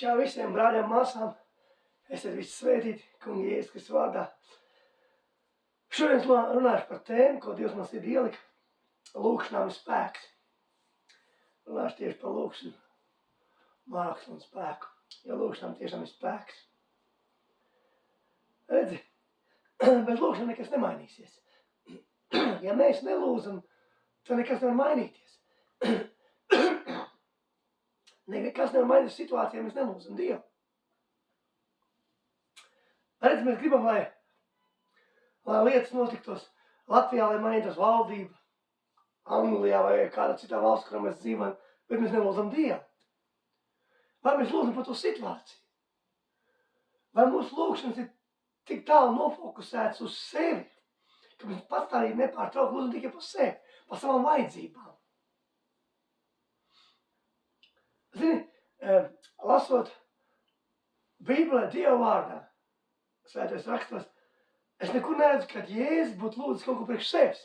Čau visiem brāļiem, māsām. Esiet visi svētīti, kungi Jēzus Kristus vārdā. Šodien runāšu par tēmu, ko Dievs man sirdī ielika. Lūkšanām ir spēks. Runāšu tieši par lūkšanu, mākslu un spēku. Jo lūkšanām tiešām ir spēks. Redzi, bez lūkšanām nekas nemainīsies. Ja mēs nelūdzam, tad nekas nevar mainīties. Nekas nevar mainīt situāciju, ja mēs nelūdzam Dievu. Redz, mēs gribam, lai lietas notiktos Latvijā, lai mainītos valdība, Anglijā vai kādā citā valsts, kurā mēs dzīvojam, bet mēs nelūdzam Dievu. Vai mēs lūdzam par to situāciju? Vai mūsu lūkšanas ir tik tālu nofokusēts uz sevi, ka mēs pastāvīgi nepārtraukti lūdzam tikai par sevi, par savām vajadzībām? Zini, lasot Bībelē Dieva vārdā, Svētais rakstos, es nekur neredzu, ka Jēzus būtu lūdzis kaut ko priekš sevis.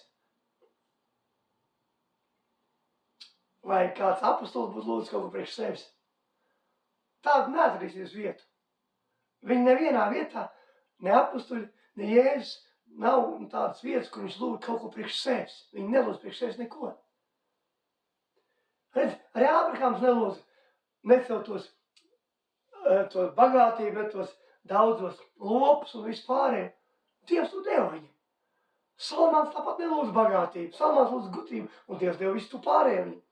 Vai kāds apostols būtu lūdzis kaut ko priekš sevis. Tādu neatradīsies vietu. Viņi nevienā vietā, ne apostoļi, ne Jēzus, nav tādas vietas, kur viņš lūdz kaut ko priekš sevis. Viņi nelūdz priekš sevis neko. Redz, arī Ābrahāms nelūdz ne sev tos bagātību, ne tos daudzos lopus un vispārējo. Dievs to deva viņam. Salamāns tāpat nelūdz bagātību, Salamāns lūdz gudrību, un Dievs deva visu to pārējo viņam.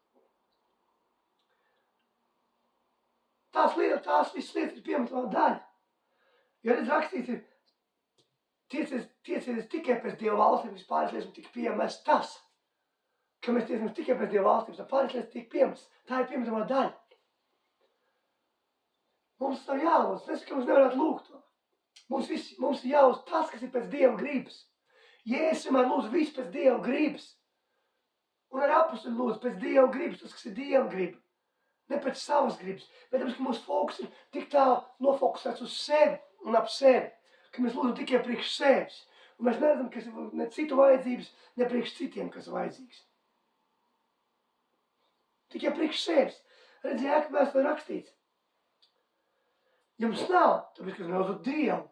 Tās visas lietas ir piemetamā daļa. Jo redz rakstīts ir, tiecieties tikai pēc Dieva valstības, pārējās lietas tika piemest tas. Ka mēs tiecamies tikai pēc Dieva valstības, tad pārējās lietas tika piemest. Tā ir piemetamā daļa. Mums nav jālūdz, nesaku, ka mums nevarētu lūgt to. Mums ir jālūdz tas, kas ir pēc Dieva gribas. Jēzus vienmēr lūdz visu pēc Dieva gribas. Un arī apostoļi lūdz pēc Dieva gribas, tas, kas ir Dieva griba. Ne pēc savas gribas, bet tāpēc, ka mūsu fokus ir tik tālu nofokusēts uz sevi un ap sevi, ka mēs lūdzam tikai priekš sevis. Un mēs neredzam, kas ir ne citu vajadzības, ne priekš citiem, kas ir vajadzīgs. Tikai priekš sevis. Redz, Jēkabā vēstulē rakstīts. Jums nav, tāpēc, ka jūs nelūdzat Dievu.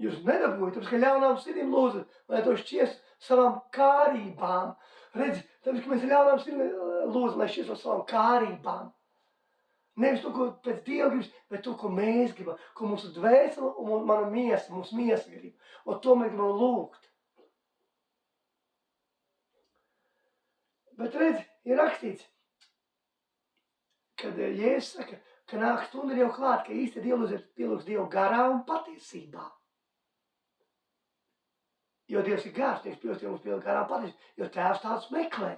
Jūs nedabūjat, tāpēc, ka ļaunām sirdīm lūdzat, lai to šķiest savām kārībām. Redzi, tāpēc, ka mēs ļaunām sirdīm lūdzam, lai šķiest savām kārībām. Nevis to, ko pēc Dieva gribas, bet to, ko mēs gribam, ko mūsu dvēsele un mana miesa, mūsu miesa grib. Un to mēs gribam lūgt. Bet redzi, ir rakstīts, kad Jēzus saka, ka nāk stunda jau klāt, ka īsti pielūgs Dievu garā un patiesībā. Jo Dievs ir gars, Dievs pielūgs garā un patiesībā, jo Tēvs tādus meklē.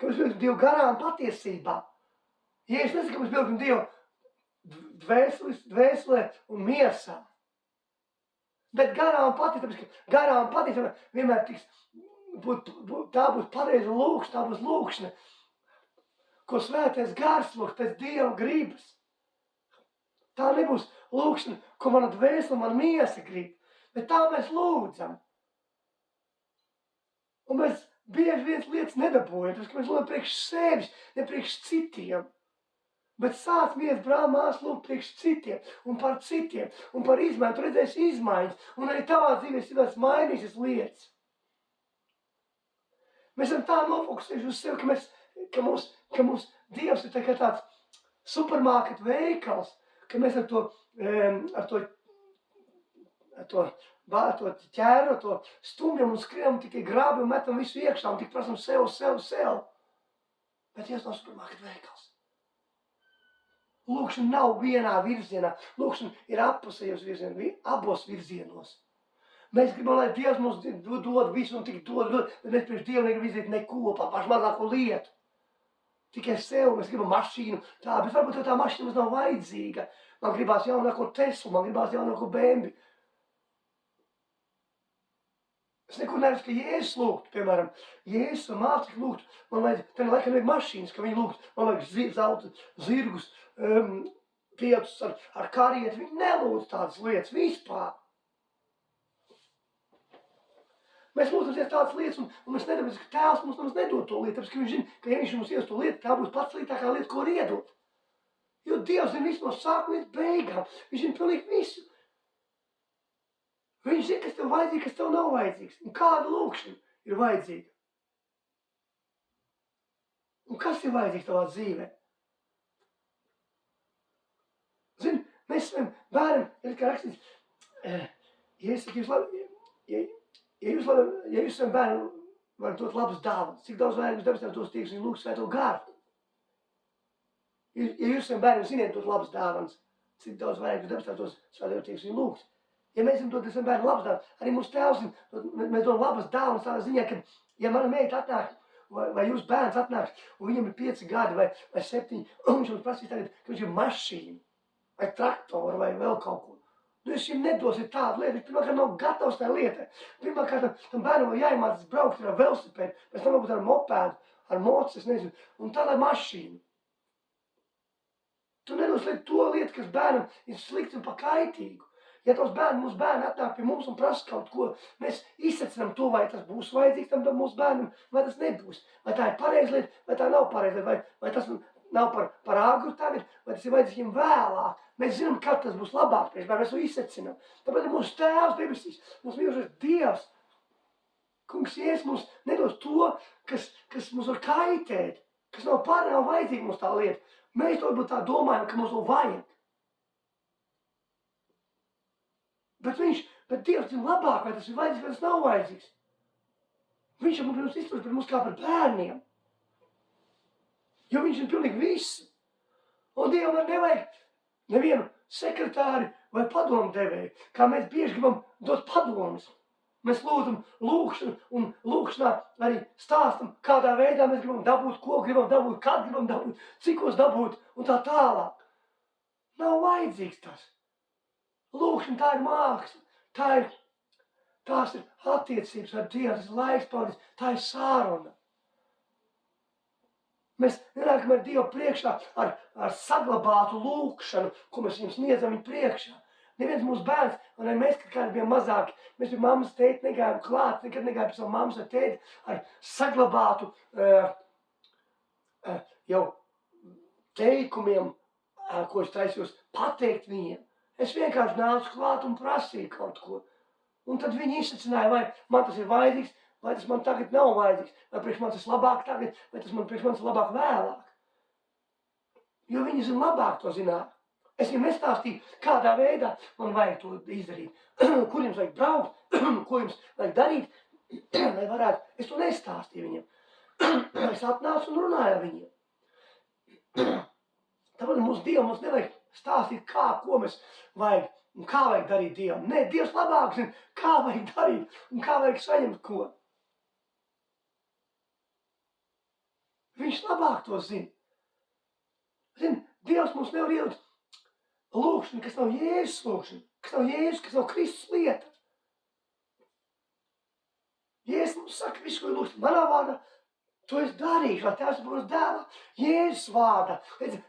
Ka mēs pielūgam Dievu garā un patiesībā. Ja es nesaku, ka mēs pielūgam Dievu dvēselē un miesā. Bet garā un patiesībā, tāpēc, ka garā un patiesībā vienmēr tā būs pareiza lūkšana, tā būs lūkšana, ko svētais gars lūgs pēc Dieva gribas. Tā nebūs lūkšana, ko mana dvēsele, mana miesa grib, bet tā mēs lūdzam. Un mēs bieži viens lietas nedabūjam, tāpēc, ka mēs lūdzam priekš sevis, ne priekš citiem. Bet sācamies, brāl, mās, lūgt priekš citiem, un par izmaiņu, tu redzēsi izmaiņas, un arī tavā dzīvēs mainīsies lietas. Mēs esam tā nofokusējuši uz sevi, ka mums Dievs ir tāds supermarket veikals, ka mēs ar to ķēru, ar to stumjam un skrienam, tikai grābi un metam visu iekšā un tik prasam sev. Bet Dievs nav supermarket veikals. Lūkšana nav vienā virzienā. Lūkšana ir abos virzienos. Mēs gribam, lai Dievs mums dod visu un tik dod, bet mēs priekš Dievu negribam izdarīt neko, pašu mazāko lietu. Tikai sev, mēs gribam mašīnu, bet varbūt tā mašīna mums nav vajadzīga. Man gribās jaunāko Teslu, man gribās jaunāko BMW. Es nekur neredzu, ka Jēzus lūgtu, piemēram, Jēzus un mācekļi lūgtu, man vajag mašīnas, ka viņi lūgtu, man vajag zelta zirgus, pietus ar karieti, viņi nelūdz tādas lietas vispār. Mēs lūdzam tādas lietas, un mēs nedomājam, ka Tēvs mums nedod to lietu, tāpēc, ka viņš zina, ka ja viņš mums ies to lietu, tā būs pats sliktākā lieta, ko var iedot. Jo Dievs zina visu no sākuma līdz beigām. Viņš zina pilnīgi visu. Viņš zina, kas tev vajadzīgs, kas tev nav vajadzīgs. Un kāda lūkšana ir vajadzīga. Un kas ir vajadzīgs tavā dzīvē? Zini, mēs saviem bērnam, ir kā rakstīts, ja jūs saviem bērnam varat dot labas dāvanas, cik daudz vairāk jūs debesīs dos tieks un lūgs svēto garu. Ja jūs saviem bērnam ziniet dot labas dāvanas, cik daudz vairāk jūs debesīs dos svēto tieks un lūgs. Ja mēs zinām dot saviem bērnam labas dāvanas, arī mūsu tēvs mēs dodam labas dāvanas tādā ziņā, ka, ja mana meita atnāk, vai jūs bērns atnāks, un viņam ir 5 gadi vai 7, un viņš mums prasīs tagad, ka viņš ir mašīna, vai traktoru, vai vēl kaut ko. Nu, es viņam nedosim tādu lietu, viņš pirmkārt nav gatavs tā lietai. Pirmkārt, tam bērnam vēl jāiemācās braukt ar velosipēdu, pēc tam varbūt ar mopēdu, ar mocu, es nezinu, un tādā mašīnu. Tu nedos to lietu, kas bērnam ir slikti un pakaitīgu. Ja tos mūsu bērni atnāk pie mums un prasa kaut ko, mēs izsacinām to, vai tas būs vajadzīgs tam mūsu bērnam, vai tas nebūs. Vai tā ir pareiza lieta, vai tā nav pareiza lieta, vai tas nav par āgru tagad, vai tas ir vajadzīgs viņam vēlāk. Mēs zinām, kad tas būs labāk priekš bērnam, mēs to izsacinām. Tāpēc mūsu tēvs debesīs, mūsu mīlošais Dievs, Kungs Jēzus mums nedos to, kas mums var kaitēt, kas nav vajadzīga mums tā lieta. Mēs to varbūt tā domājam, ka mums to vajag. Bet Dievs zina labāk, vai tas ir vajadzīgs, vai tas nav vajadzīgs. Viņš jau mums izturās par mums kā par bērniem. Jo viņš ir pilnīgi visu. Un Dievam nevajag nevienu sekretāri vai padomu devēju, kā mēs bieži gribam dot padomus. Mēs lūdzam lūkšanu un lūkšanā arī stāstam, kādā veidā mēs gribam dabūt, ko gribam dabūt, kad gribam dabūt, cikos dabūt un tā tālāk. Nav vajadzīgs tas. Lūkšana tā ir māksla, tās ir attiecības ar Dievu, tas ir laiks pavadīts, tā ir sāruna. Mēs nenākam ar Dievu priekšā ar saglabātu lūkšanu, ko mēs viņam sniedzam viņu priekšā. Neviens mūsu bērns, un arī mēs, kad kādi bijām mazāki, mēs pie mammas tēti negājām klāt, nekad negājām pie savu mammas ar tēti ar saglabātu jau teikumiem, ko es taisījos pateikt viņiem. Es vienkārši nācu klāt un prasīju kaut ko. Un tad viņi izsacināja, vai man tas ir vajadzīgs, vai tas man tagad nav vajadzīgs, vai priekš man tas labāk tagad, vai tas priekš man tas labāk vēlāk. Jo viņi zina labāk to zināt. Es viņam nestāstīju, kādā veidā man vajag to izdarīt, kur jums vajag braukt, ko jums vajag darīt, lai varētu. Es to nestāstīju viņam. Es atnācu un runāju ar viņiem. Tāpēc mums Dievam mums nevajag stāstīt, ko mēs vajag un kā vajag darīt Dievam. Nē, Dievs labāk zina, kā vajag darīt un kā vajag saņemt ko. Viņš labāk to zina. Zini, Dievs mums nevar ielikt lūkšana, kas nav Jēzus lūkšana, kas nav Jēzus, kas nav Kristus lieta. Jēzus mums saka visu, ko ir lūkšana manā vārdā, to es darīšu, lai Tēvs būs dēlā. Jēzus vārdā.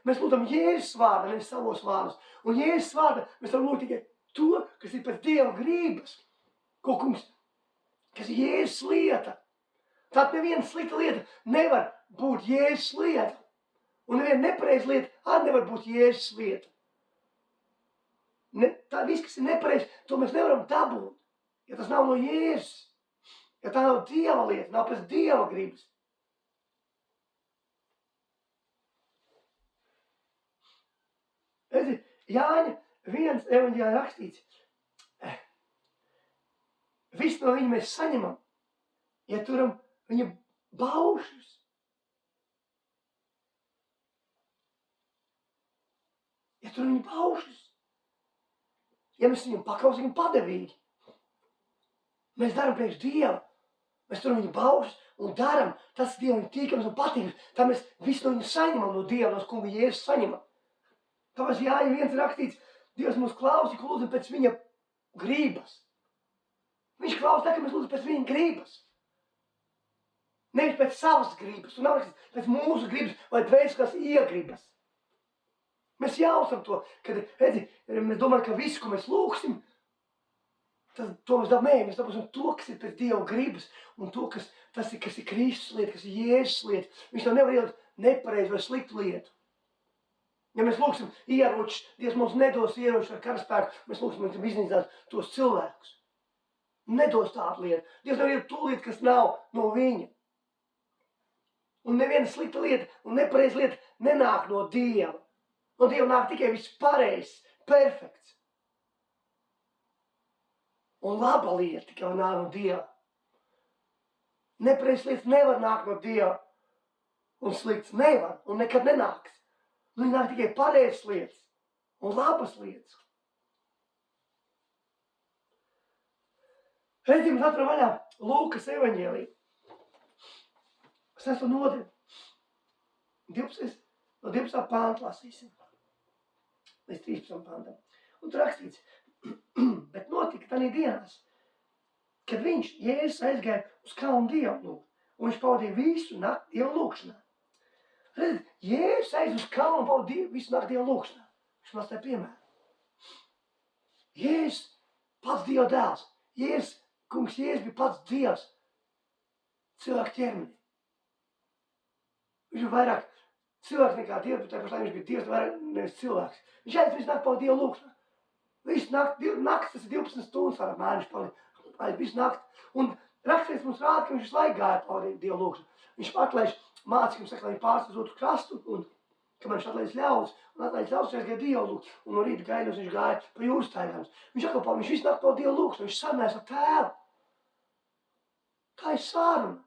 Mēs lūdzam Jēzus vārdā, nevis savos vārdus. Un Jēzus vārdā mēs varam lūgt tikai to, kas ir pēc Dieva grības. Ko, kungs, kas ir Jēzus lieta. Tātad neviena slikta lieta nevar būt Jēzus lieta. Un neviena nepareiza lieta arī nevar būt Jēzus lieta. Tā viss, kas ir nepareizi, to mēs nevaram dabūt, ja tas nav no Jēzus. Ja tā nav Dieva lieta, nav pēc Dieva gribas. Redzi, Jāņa 1 evaņģēlijā rakstīts, viss no viņa mēs saņemam, ja turam viņa baušļus. Ja turam viņa baušļus. Ja mēs viņam paklausīsim padevīgi, mēs daram priekš Dieva, mēs turam viņa baušļus un daram, tas Dievam ir tīkams un patīkams, tā mēs visu no viņa saņemam no Dieva, no kunga Jēzus saņemam. Tāpēc Jāņa 1 rakstīts, Dievs mūs klausīja, ka lūdzam pēc viņa grības. Viņš klausīja tā, ka mēs lūdzam pēc viņa grības. Nevis pēc savas grības, un nav rakstīts pēc mūsu gribas vai dvēseles iegribas. Mēs jautām to, kad, redzi, mēs domājam, ka visu, ko mēs lūksim, to mēs dabūsim. Mēs dabūsim to, kas ir pēc Dieva gribas, un to, kas ir Kristus lieta, kas ir Jēzus lieta. Viņš to nevar ielikt nepareizu vai sliktu lietu. Ja mēs lūksim ieročus, Dievs mums nedos ieročus ar karaspēku, mēs lūksim, lai iznīcinātu tos cilvēkus. Nedos tādu lietu. Dievs nevar iet tūlīt, kas nav no viņa. Un neviena slikta lieta un nepareiza lieta nenāk no Dieva. No Dieva nāk tikai viss pareizs, perfekts. Un laba lieta tikai nāk no Dieva. Nepareizs lietas nevar nākt no Dieva. Un slikts nevar un nekad nenāks. Viņi nāk tikai pareizas lietas un labas lietas. Reizēm mēs atveram vaļā Lūkas evaņģēliju. 6. nodaļu. 12. pāntu lasīsim. Līdz 13. pāntam. Un tur rakstīts, bet notika tādā dienās, kad Jēzus aizgāja uz kalnu Dievu lūgt, un viņš pavadīja visu nakti Dievu lūgšanā. Redz, Jēzus aiz uz kalnu un pavadīja visu nakti Dievu lūgšanā. Viņš mums tā piemēra. Jēzus pats Dieva dēls. Kungs Jēzus bija pats Dievs cilvēku ķermenī. Viņš bija vairāk cilvēks nekā Dievs, bet tāpēc viņš bija Dievs vairāk nevis cilvēks. Viņš aiz visu nakti pavadīja Dievu lūgšanā. Visu nakti, tas ir 12 stundas vairāk mēneši pavadīja visu nakti. Un rakstīts mums rāda, ka viņš visu laiku gāja pavadīt Dievu lūgšanā. Viņš atlaiž mācību, saka, lai viņi pārst uz otru krastu, un kamēr viņš atlaiž ļaudis, aizgāja Dievu lūgt, un no rīta gaiļos viņš gāja pa jūras staigājumus. Viņš visu nakti pavadīja Dievu lūgšanu, viņš sarunājās ar Tēvu. Tā ir saruna.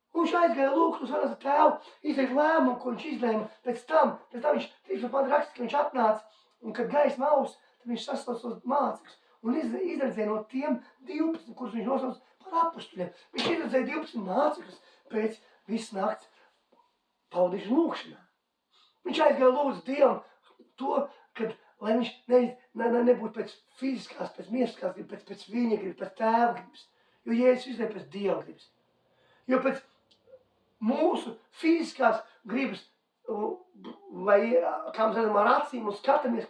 Un viņš aizgāja lūgt, un sarunājās ar Tēvu, izdarīt lēmumu, ko viņš izlēma. Pēc tam viņš 13. pantā raksta, ka viņš atnāca, un kad gaisma aus, tad viņš sasauca tos mācekļus un izredzēja no tiem 12, kurus viņš nosauc par apustuļiem. Viņš izredzēja 12 mācekļus pēc visas nakts pavadīšanu lūgšanā. Viņš aizgāja lūdzu Dievam to, kad, lai viņš nebūtu pēc fiziskās, pēc miestiskās gribas, pēc viņa gribas, pēc Tēva gribas. Jo Jēzus izdarīja pēc Dieva gribas. Jo pēc mūsu fiziskās gribas, vai kā mēs redzam ar acīm un skatāmies,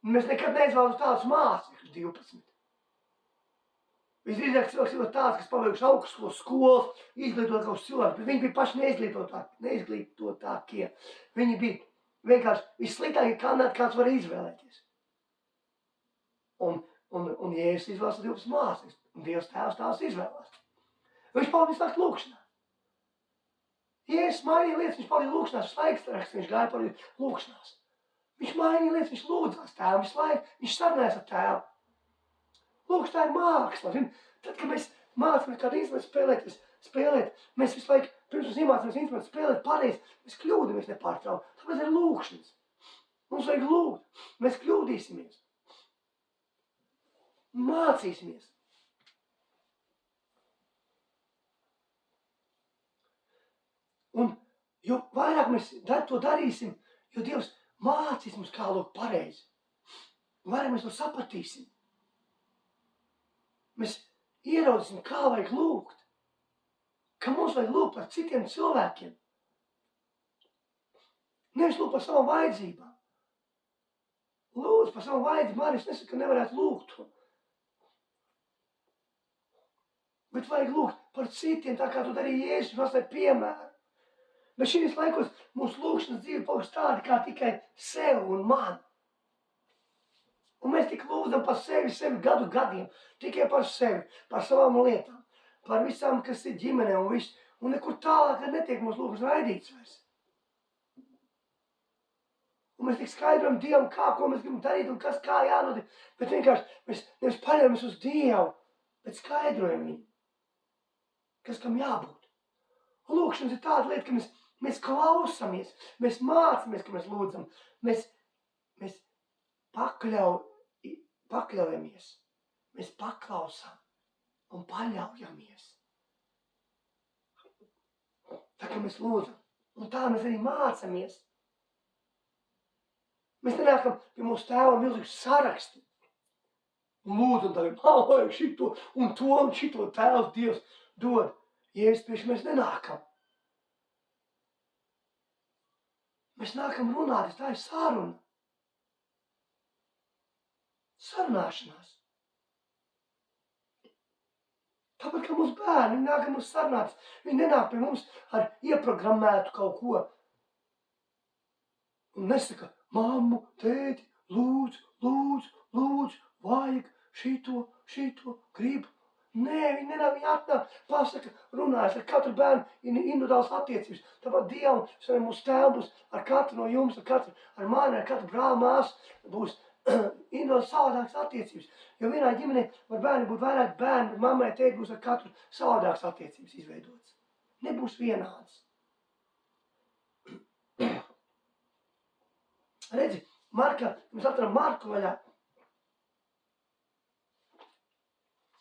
mēs nekad neizvēlamies tādus mācekļus 12. Visdrīzāk cilvēks ir tāds, kas pabeiguši augstskolas skolas, izglītot kaut cilvēku, bet viņi bija paši neizglītotākie. Viņi bija vienkārši vissliktākie kandidāti, kāds var izvēlēties. Un Jēzus izvēlas 12 mācekļus, un Dievs Tēvs tās izvēlās. Viņš pavadīja visu nakti lūgšanā. Jēzus mainīja lietas, viņš pavadīja lūgšanās, laiks raksts, viņš gāja pavadīt lūgšanās. Viņš mainīja lietas, viņš lūdzās Tēvu visu laiku, viņš sarunājās ar Tēvu. Lūk, tā ir māksla. Tad, kad mēs mācāmies kādu instrumentu spēlēt, mēs visu laiku, pirms mēs iemācāmies instrumentu spēlēt pareizi, mēs kļūdamies nepārtraukti. Tāpēc ir lūgšanas. Mums vajag lūgt. Mēs kļūdīsimies. Mācīsimies. Un jo vairāk mēs to darīsim, jo Dievs mācīs mums, kā lūgt pareizi. Vairāk mēs to sapratīsim. Mēs ieraudzīsim, kā vajag lūgt. Ka mums vajag lūgt par citiem cilvēkiem. Nevis lūgt par savām vajadzībām. Lūdzu par savām vajadzībām, arī es nesaku, ka nevarētu lūgt to. Bet vajag lūgt par citiem, tā kā tu darīji Jēzus, mums ir piemēri. Bet šīs laikos mūsu lūgšanas dzīve palīdz tāda kā tikai sev un man. Un mēs tik lūdzam par sevi gadiem, tikai par sevi, par savām lietām, par visām, kas ir ģimenē un viss. Un nekur tālāk netiek mūsu lūgšanas raidīts vairs. Un mēs tik skaidrojam Dievam, ko mēs gribam darīt un kas kā jānotiek. Bet vienkārši mēs nevis paļaujamies uz Dievu, bet skaidrojam viņu, kas kam jābūt. Un lūgšanas ir tāda lieta, ka mēs klausamies, mēs mācamies, ka mēs lūdzam, mēs pakļaujamies, mēs paklausām un paļaujamies. Tā kā mēs lūdzam, un tā mēs arī mācamies. Mēs nenākam pie mūsu Tēva milzīgu sarakstu un lūdzam tagad, vajag šito un to un šito Tēvs Dievs dod. Jēzus priekš mēs nenākam. Mēs nākam runāt, tā ir saruna. Sarunāšanās. Tāpat kā mūsu bērni, viņi nāk mums sarunāt. Viņi nenāk pie mums ar ieprogrammētu kaut ko. Un nesaka, mammu, tēti, lūdzu, vajag šito, gribu. Nē, viņi nenāk, viņi atnāk, pasaka, runājas ar katru bērnu, ir individuāls attiecības. Tāpat Dievam, mūsu tēvam būs ar katru no jums, ar mani, ar katru brāli, māsu būs individuāls savādāks attiecības. Jo vienā ģimenē var bērni būt vairāk bērni, bet mammai tēti būs ar katru savādāks attiecības izveidots. Nebūs vienāds. Redzi, mēs atveram Marku vaļā.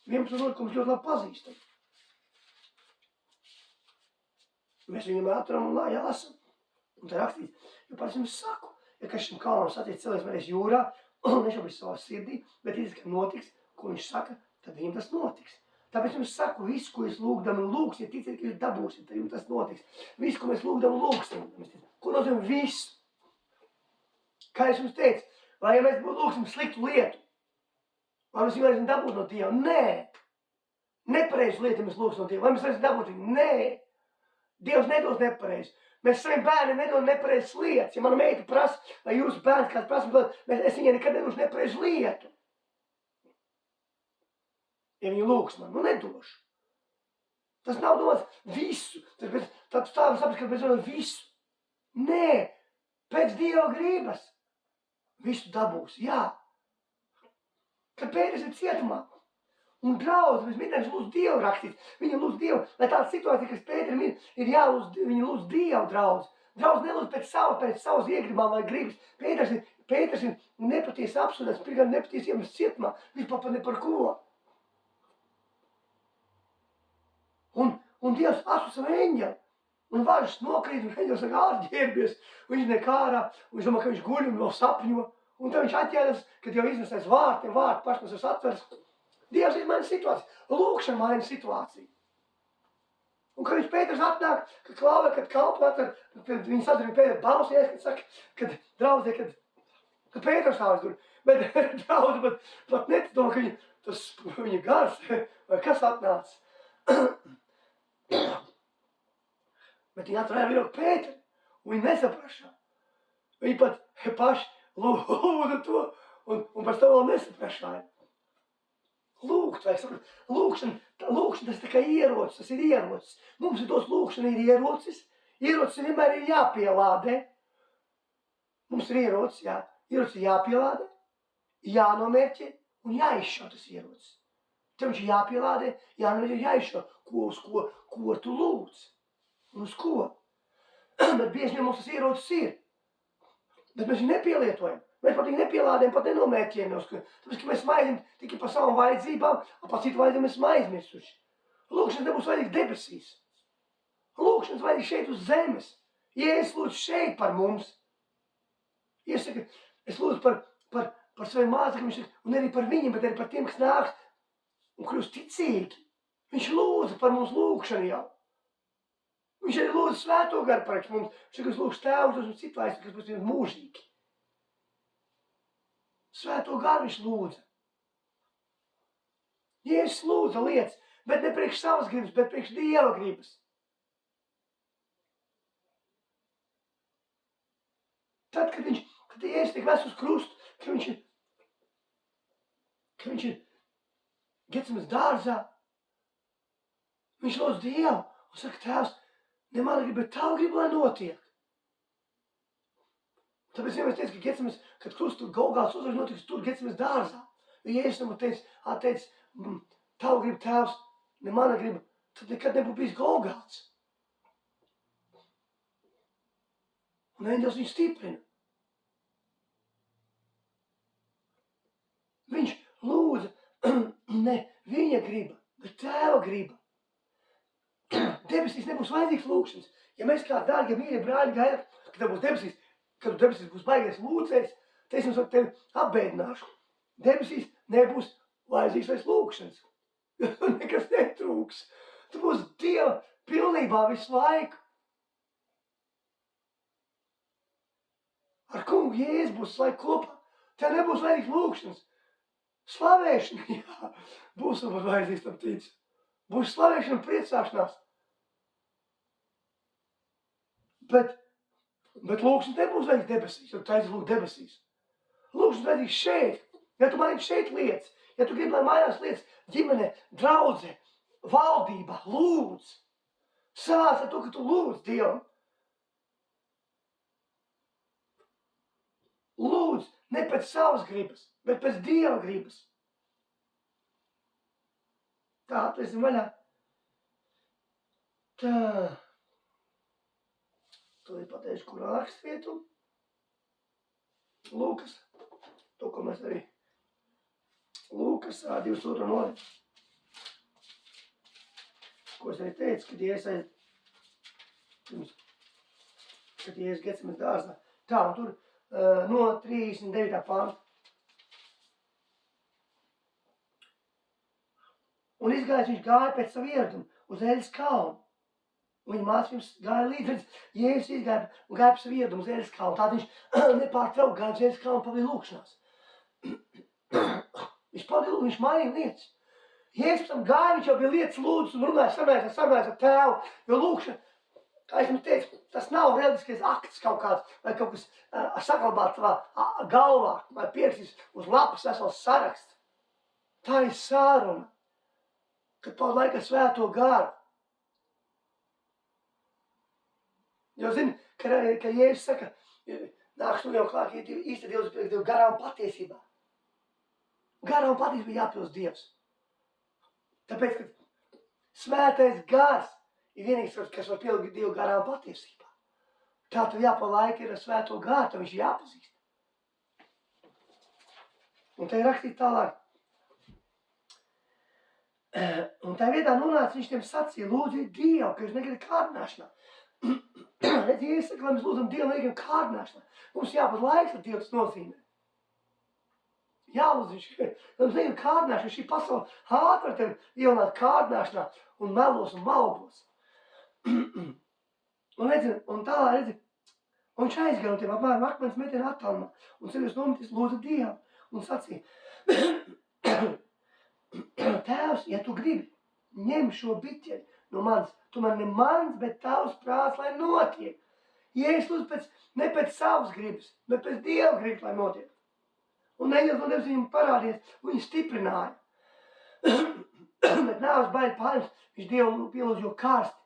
11 notikumus ļoti labi pazīstam. Mēs viņam atveram un jālasam. Un tā rakstīts, jo par jums saku, ja kas šim kalnam satiec cilvēks varēs jūrā, nešaubīs savā sirdī, bet tic, ka notiks, ko viņš saka, tad viņam tas notiks. Tāpēc jums saku, visu, ko jūs lūgdam un lūgsiet, ticiet, ka jūs dabūsiet, tad jums tas notiks. Visu, ko mēs lūgdam un lūgsim. Ko nozīmē visu? Kā es jums teicu, vai ja mēs lūgsim sliktu lietu, vai mēs viņu varēsim dabūt no Dieva? Nē. Nepareizu lietu mēs lūgsim no Dieva. Vai mēs varēsim dabūt viņu? Nē. Dievs nedos nepareizi. Mēs saviem bērniem nedod nepareizas lietas. Ja mana meita prasa, vai jūsu bērns kāds prasa, es viņai nekad nedošu nepareizu lietu. Ja viņi lūgs man, nedošu. Tas nav domāts visu. Tad stāvam saprast, ka mēs domājam visu. Nē. Pēc Dieva gribas. Visu dabūs, jā. Kad Pēters ir cietumā un draudz, mēs mitēns lūdz Dievu rakstīts. Viņa lūdz Dievu, lai tāda situācija, kas Pēterim ir jālūdz, viņa lūdz Dievu draudz. Draudz nelūdz pēc savas iegribām vai gribas. Pēters ir nepatiesi apsūdzēts, pirmkārt nepatiesi iemest cietumā, vispār ne par ko. Un Dievs atsūta savu eņģeli. Un važas nokrīt, un eņģelis saka, ārģērbies. Viņš nek ārā, un viņš domā, ka viņš guļ un vēl sapņo. Un tad viņš atķēras, kad jau iznesais vārtiem, vārti pašnosas atvers. Dievs izmaina situāciju. Lūkšana maina situāciju. Un kad viņš Pēters atnāk, kad klāvē, kad kalpa atver, kad viņi sadzird Pēters balsies, kad saka, kad draudzē, kad Pēters stāvis tur. Bet draudze pat nedomā, ka viņa gars, vai kas atnāca. Bet viņi atvarēja vīroku Pēteri, un viņi nesaprašā. Viņi pat paši lūdza to, un pēc tam vēl nesaprašāja. Lūgt, vajag saprast. Lūkšana tas tikai ierocis, tas ir ierocis. Mums ir tos lūkšana ir ierocis. Ierocis vienmēr ir jāpielādē. Mums ir ierocis, jā. Ierocis ir jāpielādē, jānomērķē un jāizšķau tas ierocis. Tev viņš ir jāpielādē, jānomērķē, jāizšķau. Ko tu lūdz? Un uz ko? Bet bieži vien mums tas ierocis ir. Bet mēs viņu nepielietojam. Mēs pat viņu nepielādējam, pat nenomērķējamies. Tāpēc, ka mēs maizim tikai par savām vajadzībām, par citu vajadzībām esam aizmirsuši. Lūkšanas nebūs vajadzīgs debesīs. Lūkšanas vajadzīgs šeit uz zemes. Jēzus lūdz šeit par mums. Iesaka, es lūdzu par saviem mācekļiem, un arī par viņiem, bet arī par tiem, kas nāk un kļūst ticīgi. Viņš lūdza par mums lūkšanu jau. Viņš arī lūdza svēto garu priekš mums. Viņš lūdz tēvus un citu aizsaka, kas būs mūžīgi. Svēto garu viņš lūdza. Jēzus lūdza lietas, bet ne priekš savas gribas, bet priekš Dieva gribas. Tad, kad Jēzus tiek vests uz krustu, ka viņš ir Getsemes dārzā, viņš lūdz Dievu un saka, Tēvs, ne mana griba, bet tavu gribu, lai notiek. Tāpēc vienmēr teicu, ka Getsemes, kad krustu Golgātas uzvaras notiks tur Getsemes dārzā. Jo Jēzus tam teica, tavu gribu, Tēvs, ne mana griba, tad nekad nebūtu bijis Golgāts. Un eņģelis viņu stiprina. Viņš lūdza ne viņa griba, bet Tēva griba. Debesīs nebūs vajadzīgs lūkšanas. Ja mēs kā dārgie mīļie brāļi gaidām, ka tev būs debesīs, kad debesīs būs baigais lūdzējs, tad es jums tevi apbēdināšu. Debesīs nebūs vajadzīgs vairs lūkšanas. Nekas netrūks. Tu būs Dieva pilnībā visu laiku. Ar kungu Jēzus būs laiku kopā. Tev nebūs vajadzīgs lūkšanas. Slavēšana, jā, būs vajadzīgs tam tic. Būs slavēšana un priecāšanās. Bet Bet lūkšanas nebūs vajadzīgs debesīs, jo tu aizies lūgt debesīs. Lūkšanas vajadzīgs šeit. Ja tu mainīsi šeit lietas, ja tu gribi, lai mājās lietas, ģimene, draudze, valdība, lūdz. Sāc ar to, ka tu lūdz Dievam. Lūdz ne pēc savas gribas, bet pēc Dieva gribas. Tā, atvērsim vaļā. Tā. To ir pateikšu, kurā rakstvietu. Lūkas. To, ko mēs arī. Lūkas 22. nodaļa. Ko es arī teicu, kad ies Getsemes dārzā. Tā, un tur no 39. panta. Un izgājis viņš gāja pēc savu ieradumu uz Eļas kalnu. Un viņa mācības gāja līdz, Jēzus izgāja un gāja pēc savu ieradumu uz Eļas kalnu. Tātad viņš nepārtraukti gāja uz Eļas kalnu un pavadīja lūkšanās. Viņš mainīja lietas. Jēzus tam gāja, viņš jau bija lietas lūdzas un runāja, sarunājas ar tēvu, jo lūkšana, kā es jums teicu, tas nav reliģiskais akts kaut kāds, vai kaut kas saglabāt tavā galvā, vai pierakstīs uz lapas vesels saraksts. Tā ir sāruna, kad pavad laikā svēto garu. Jo zini, ka Jēzus saka, nāks nu jau klāt, ka īsti Dievs ir garām patiesībā. Garām patiesībā jāpilst Dievs. Tāpēc, ka svētais gars ir vienīgs, kas var pielikt Dievu garām patiesībā. Tā tev jāpalaika ir ar svēto garu, tev viņš jāpazīst. Un te ir rakstīt tālāk. Un tā vietā nonāca viņš tiem sacīja, lūdziet Dievu, ka jūs negribat kārdināšanā. Redz, ja es saku, lai mēs lūdzam Dievu, negribat kārdināšanā. Mums jāpat laiks, lai Dievs nozīmē. Jālūdz viņš, mums negribat kārdināšanā, šī pasaule ātri tevi ievilnāt kārdināšanā un melos un maldos. Un redzi, un tālāk redzi, un viņš aizgāja un tiem apmēram akmens metienu attālumā un ceļos nometis lūdza Dievu un sacīja, Tēvs, ja tu gribi, ņem šo biķeri no manis, tomēr ne mans, bet tavs prāts, lai notiek. Ja es lūdzu ne pēc savas gribas, bet pēc Dieva gribas, lai notiek. Un eņģelis no Dievs viņam parādījās, viņu stiprināja. Bet nāves baļ pārņems, viņš Dievu pielūdz jo karsti.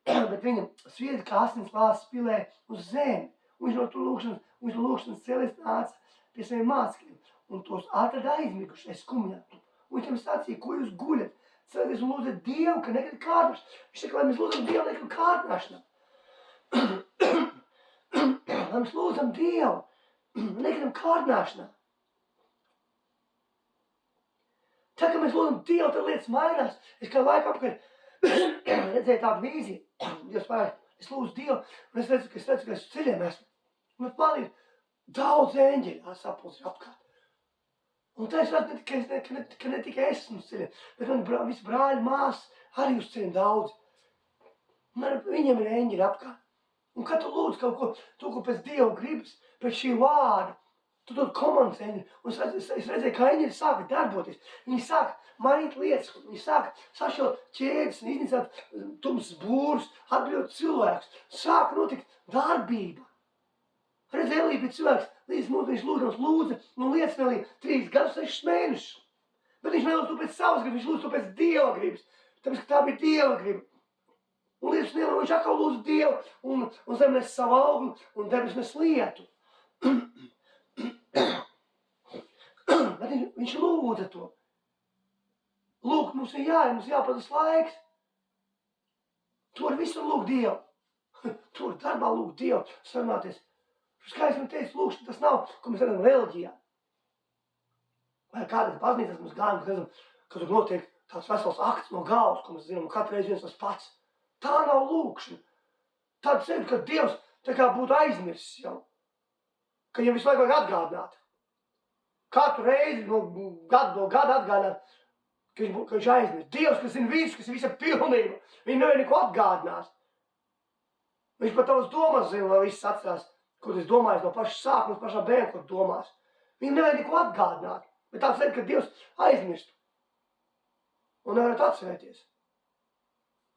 Bet viņam sviedri kā asins lāsas pilēja uz zemi. Un viņš no lūkšanas cēlies nāca pie saviem mācekļiem. Un tos atrada aizmiguši aiz skumjā. Un viņš viņam sacīja, ko jūs guļat? Celieties un lūdzat Dievu, ka negribat kārdināšanā. Viņš saka, lai mēs lūdzam Dievu, negribat kārdināšanā. Lai mēs lūdzam Dievu, negribat kārdināšanā. Tā, ka mēs lūdzam Dievu, tad lietas mainās. Es kā laikā apkārt redzēju tādu vīziju. Dievs pārāk, es lūdzu Dievu, un es redzu, ka es ceļiem esmu. Un man ir daudz eņģeļi sapulci apkārt. Un tā es redzu, ka ne tikai es esmu uz ceļiem, bet man visi brāļi, māsas arī uz ceļiem daudz. Un viņiem ir eņģeļi apkārt. Un kad tu lūdz kaut ko, ko pēc Dieva gribas, pēc šī vārda, tu dod komandas eņģeļi. Un es redzēju, kā eņģeļi sāka darboties. Viņi sāka mainīt lietas, viņi sāka sašķelt ķēdes un iznīcināt tumsas būrus, atbrīvot cilvēkus. Sāka notikt darbība. Redz, Elija bija cilvēks, līdz mums viņš lūdza, un lietas nelīja 3 gadus, 6 mēnešus. Bet viņš nelūdz to pēc savas gribas, viņš lūdz to pēc Dieva gribas. Tāpēc, ka tā bija Dieva griba. Un lietas nelīja, viņš atkal lūdz Dievu, un zem nes savu auglu, un debes nes lietu. Bet viņš lūdza to. Lūk, mums ir jāpadas laiks. Tur visur lūk Dievu. Tur darbā lūk Dievu, sarunāties. Kā es man teicu, lūkšana, tas nav, ko mēs redzam reliģijā. Vai kādas baznīcas mums gājam, ka tur notiek tāds vesels akts no galvas, ko mēs zinām, katru reizi viens tas pats. Tā nav lūkšana. Tāda sevi, ka Dievs tā kā būtu aizmirsis jau. Ka viņam visu laiku vajag atgādināt. Katru reizi no gada atgādināt, ka viņš aizmirst. Dievs, kas zina visu, kas ir visa pilnība, viņi nevajag neko atgādināt. Viņš pat tavas domas zina, lai viss atcerās. Ko es domāju no paša sākuma, pašā bērna, ko domās. Viņam nevajag neko atgādināt. Bet tāds lieta, ka Dievs aizmirst. Un nevarat atcerēties.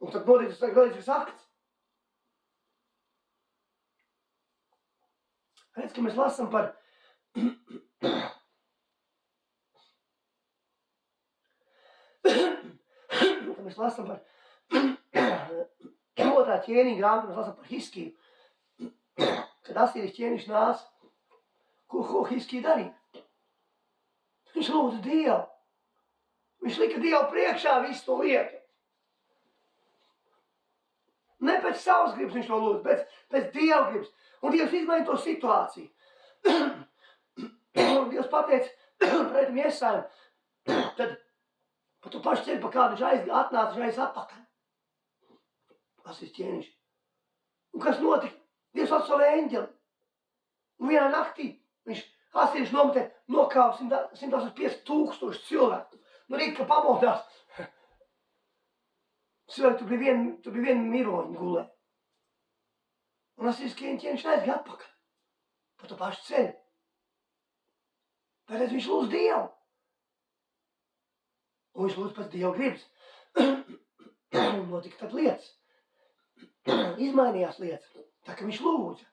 Un tad notiek tas akts. Redz, ka mēs lasam par otrā ķēniņa grāmatā, mēs lasam par Hiskiju. Kad Asīrijas ķēniņš nāca, ko Hiskija darīja? Viņš lūdza Dievu. Viņš lika Dievu priekšā visu to lietu. Ne pēc savas gribas viņš to lūdza, bet pēc Dieva gribas. Un Dievs izmaina to situāciju. Un Dievs pateica pretim Iesājam, tad pa to pašu ceļu, pa kādu viņš atnāca atpakaļ. Asīrijas ķēniņš. Un kas notika? Dievs atsauca eņģeli. Un vienā naktī Asīrijas nometē nokāva 185,000 cilvēku. Nu rīt, ka pamodās, cilvēki tur bija viena miroņa gulē. Un Asīrijas ķēniņš aizgāja atpakaļ. Pa to pašu ceļu. Tāpēc viņš lūdz Dievu. Un viņš lūdz pēc Dieva gribas. Un notika tad lietas. Izmainījās lietas. Tā kā viņš lūdza.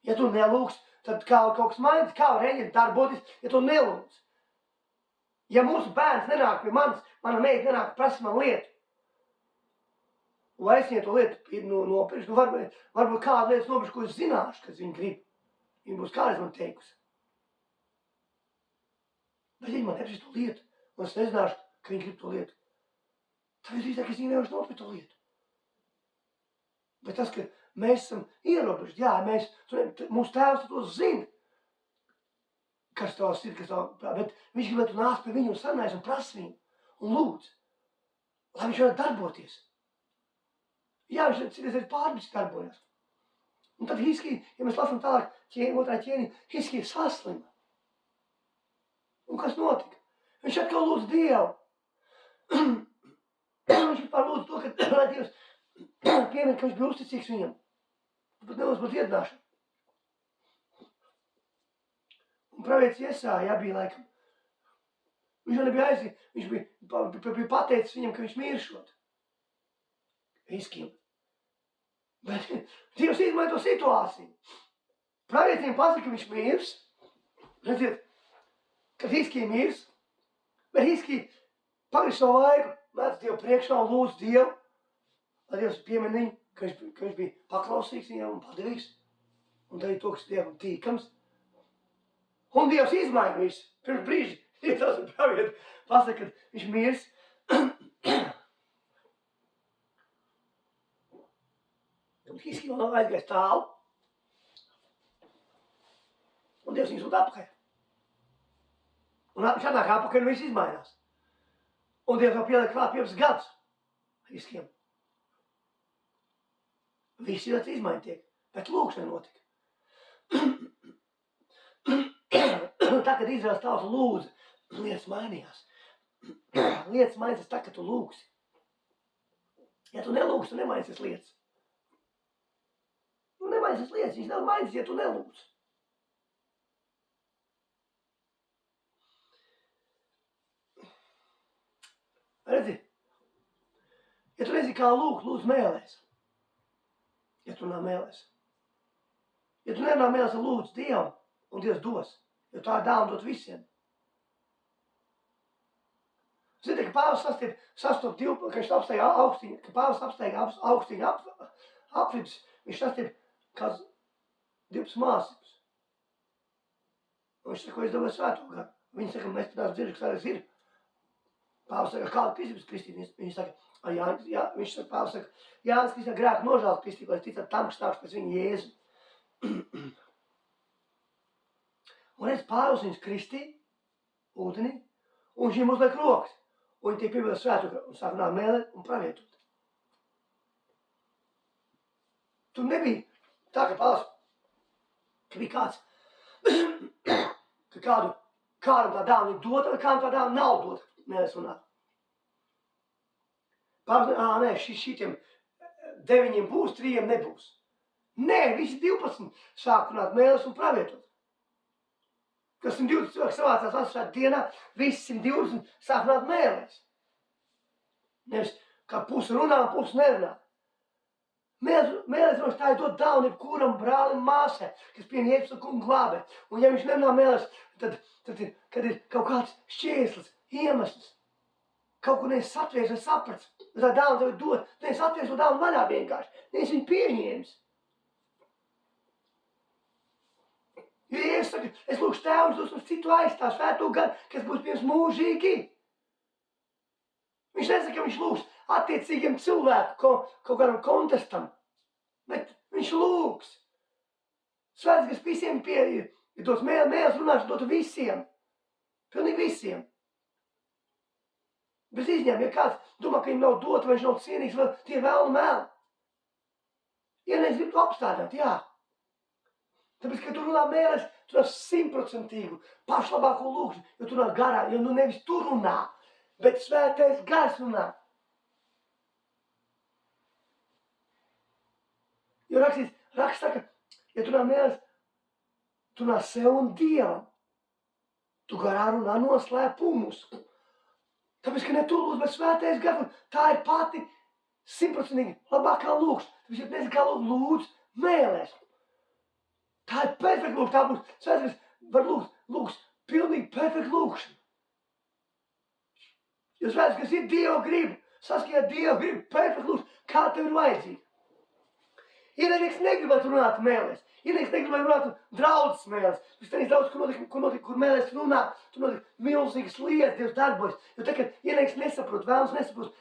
Ja tu nelūgs, tad kaut kas mainās, kā var eņģeļi darboties, ja tu nelūdz. Ja mūsu bērns nenāk pie manis, mana meita nenāk prasa man lietu, vai es viņai to lietu nopirkšu, varbūt kādu lietu nopirkšu, ko es zināšu, kas viņa grib. Viņa būs kādreiz man teikusi. Bet ja man neprasa to lietu, un es nezināšu, ka viņa grib to lietu, tad drīzāk es viņai nevaru nopirkt to lietu. Bet tas, ka mēs esam ierobežoti, jā, mūsu tēvs to zina, kas tavs ir, bet viņš grib, lai tu nāc pie viņu un sarunājies un prasa viņu un lūdz, lai viņš varētu darboties. Jā, viņš citreiz pārbis darbojas. Un tad Hiskija, ja mēs lasām tālāk otrā ķēniņa, Hiskija saslima. Un kas notika? Viņš atkal lūdz Dievu. Viņš vispār lūdz to, ka lai Dievs piemin, ka viņš bija uzticīgs viņam. Bet nelūdz par dziedināšanu. Un pravietis Jesāja bija laikam. Viņš jau nebija aiziet. Viņš bija pateicis viņam, ka viņš miršot. Hiskijam. Bet Dievs izmaina to situāciju. Pravietim pasaka, ka viņš mirs. Redziet, kad Hiskija mirs, bet Hiskija pagriež savu laiku, nāc Dievu priekšā un lūdz Dievu, lai Dievs piemin viņu, ka viņš bija paklausīgs viņam un padevis, un darīja to, kas Dievam tīkams. Un Dievs izmaina visu. Pirms brīži, ja tas ir pravieti, pasaka, kad viņš mirs. Un Hiskija vēl nav aizgājis tālu. Un Dievs viņus sūta apakaļ. Un viņš atnāk apakaļ un viss izmainās. Un Dievs vēl pieliek klāt 15 gadus Hiskijam. Viss ir izmaiņa tiek, bet lūkšana notika. Tā, kad Izraels tauta lūdza, lietas mainījās. Lietas mainīsies tā, kad tu lūgsi. Ja tu nelūgsi, tu nemainīsies lietas. Nu, nemainīsies lietas, viņas nav mainīsies, ja tu nelūgsi. Redzi, ja tu nezini, kā lūgt, lūdz mēlēs. Ja tu nav mēlēs. Ja tu nenāk mēlēs, lūdz Dievam, un Dievs dos. Jo tā dāvana dot visiem. Zini, ka Pāvils sastop 12, ka viņš apsteigā augstiņu, ka Pāvils apsteigā augstiņu apvidus, viņš sastop kāds 12 māsības. Un viņš saka, ko es dabūju svēto garu. Viņi saka, mēs pēc dzirdu, kas arī ir. Pāvils saka, kāda kristības kristība? Viņš saka, Pāvils saka, Jānis Kristīna grēku nožēlas kristību, lai ticat tam, kas nāks pēc viņa Jēzu. Un redz, Pāvils viņus kristī, ūdenī, un viņš viņiem uzliek rokas. Un viņi tiek piebilda svētu un sāk runāt mēlēt un pravietot. Tur nebija tā, ka Pāvils, ka bija kāds, ka kādam tā dāvana ir dota, vai kādam tā dāvana nav dota. Mēlēs runāt. Pāvils, nē, šitiem 9 būs, 3 nebūs. Nē, visi 12 sāk runāt mēlēs un pravietot. Kad 120 cilvēki savācās asociātā dienā, visi 120 sāk runāt mēlēs. Nevis kā pusi runā un pusi nerunā. Mēlis tā ir dot dāvanu jebkuram brālim māsai, kas pieņem Jēzus kungu glābē. Un ja viņš nerunā mēlis, tad kad ir kaut kāds šķieslis, iemesls, kaut ko neesi satvērs vai saprats, tā dāvana tev ir dot, neesi atvērs to dāvanu vaļā vienkārši, neesi viņu pieņēmis. Jo Jēzus saka, es lūkšu Tēvu, dos mums citu aizstāvu, Svēto garu, kas būs pie mums mūžīgi. Viņš nesaka, ka viņš lūgs attiecīgiem cilvēku kaut kādam kontestam, bet viņš lūgs. Svēts, kas visiem ir tos mēles runāšana dotu visiem. Pilnīgi visiem. Bez izņēmuma, ja kāds domā, ka viņam nav dota, vai viņš nav cienīgs, vai tie vēlni mēli. Ja nevis grib to apstādāt, jā. Tāpēc, ka tu runā mēles, tu runā 100% pašlabāko lūkšanu, jo tu runā garā, jo nu nevis tu runā, bet Svētais gars runā. Jo raksts saka, ja tu runā mēles, tu runā sev un Dievam. Tu garā runā noslēpumus. Tāpēc, ka ne tu lūdz, bet Svētais gars, tā ir pati 100% labākā lūkšana. Tāpēc, ja nezinu, kā lūdz mēlēs. Tā ir perfekta lūkšana, tā būs Svētais var lūgt pilnīgi perfekta lūkšana. Jo Svētais ir Dieva griba, saskaņā Dieva griba, perfekta lūkšana, kā tev ir vajadzīga. Ienaidnieks negribētu runāt mēlēs, ienaidnieks negribētu runāt draudzes mēlēs. Viņš tenīs daudz, kur mēlēs runā, tur notiek milzīgas lietas, Dievs darbojas. Jo tā, kad ienaidnieks nesaprot, vēlams nesaprot,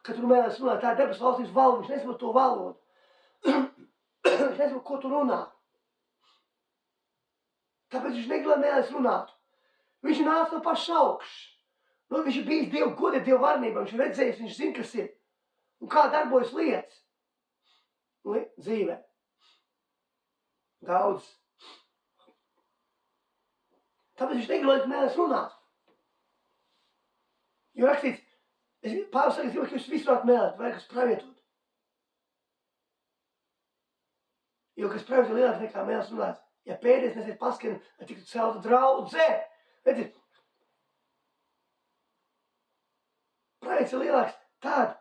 kad tu mēlēs runā, tā ir debesu valstības valoda, viņš nesaprot to valodu. Viņš nesaprot, ko tu runā. Tāpēc viņš negrib, lai mēlēs runātu. Viņš nāca no paša augšas. Viņš ir bijis Dievu godē, Dievu varnībā, viņš ir redzējis, viņš zina, kas ir. Un kā darbojas lietas. Dzīvē. Daudz. Tāpēc viņš negrib, lai mēlēs runātu. Jo rakstīts, Pāvils saka, ka jūs visi runāt mēlēt, vai kas pravietot. Jo kas pravietot lielāks nekā mēlēs runāts. Ja pēdējais nesiet paskatīt, lai tiktu celta draudzē. Redziet, pravietis ir lielāks tād,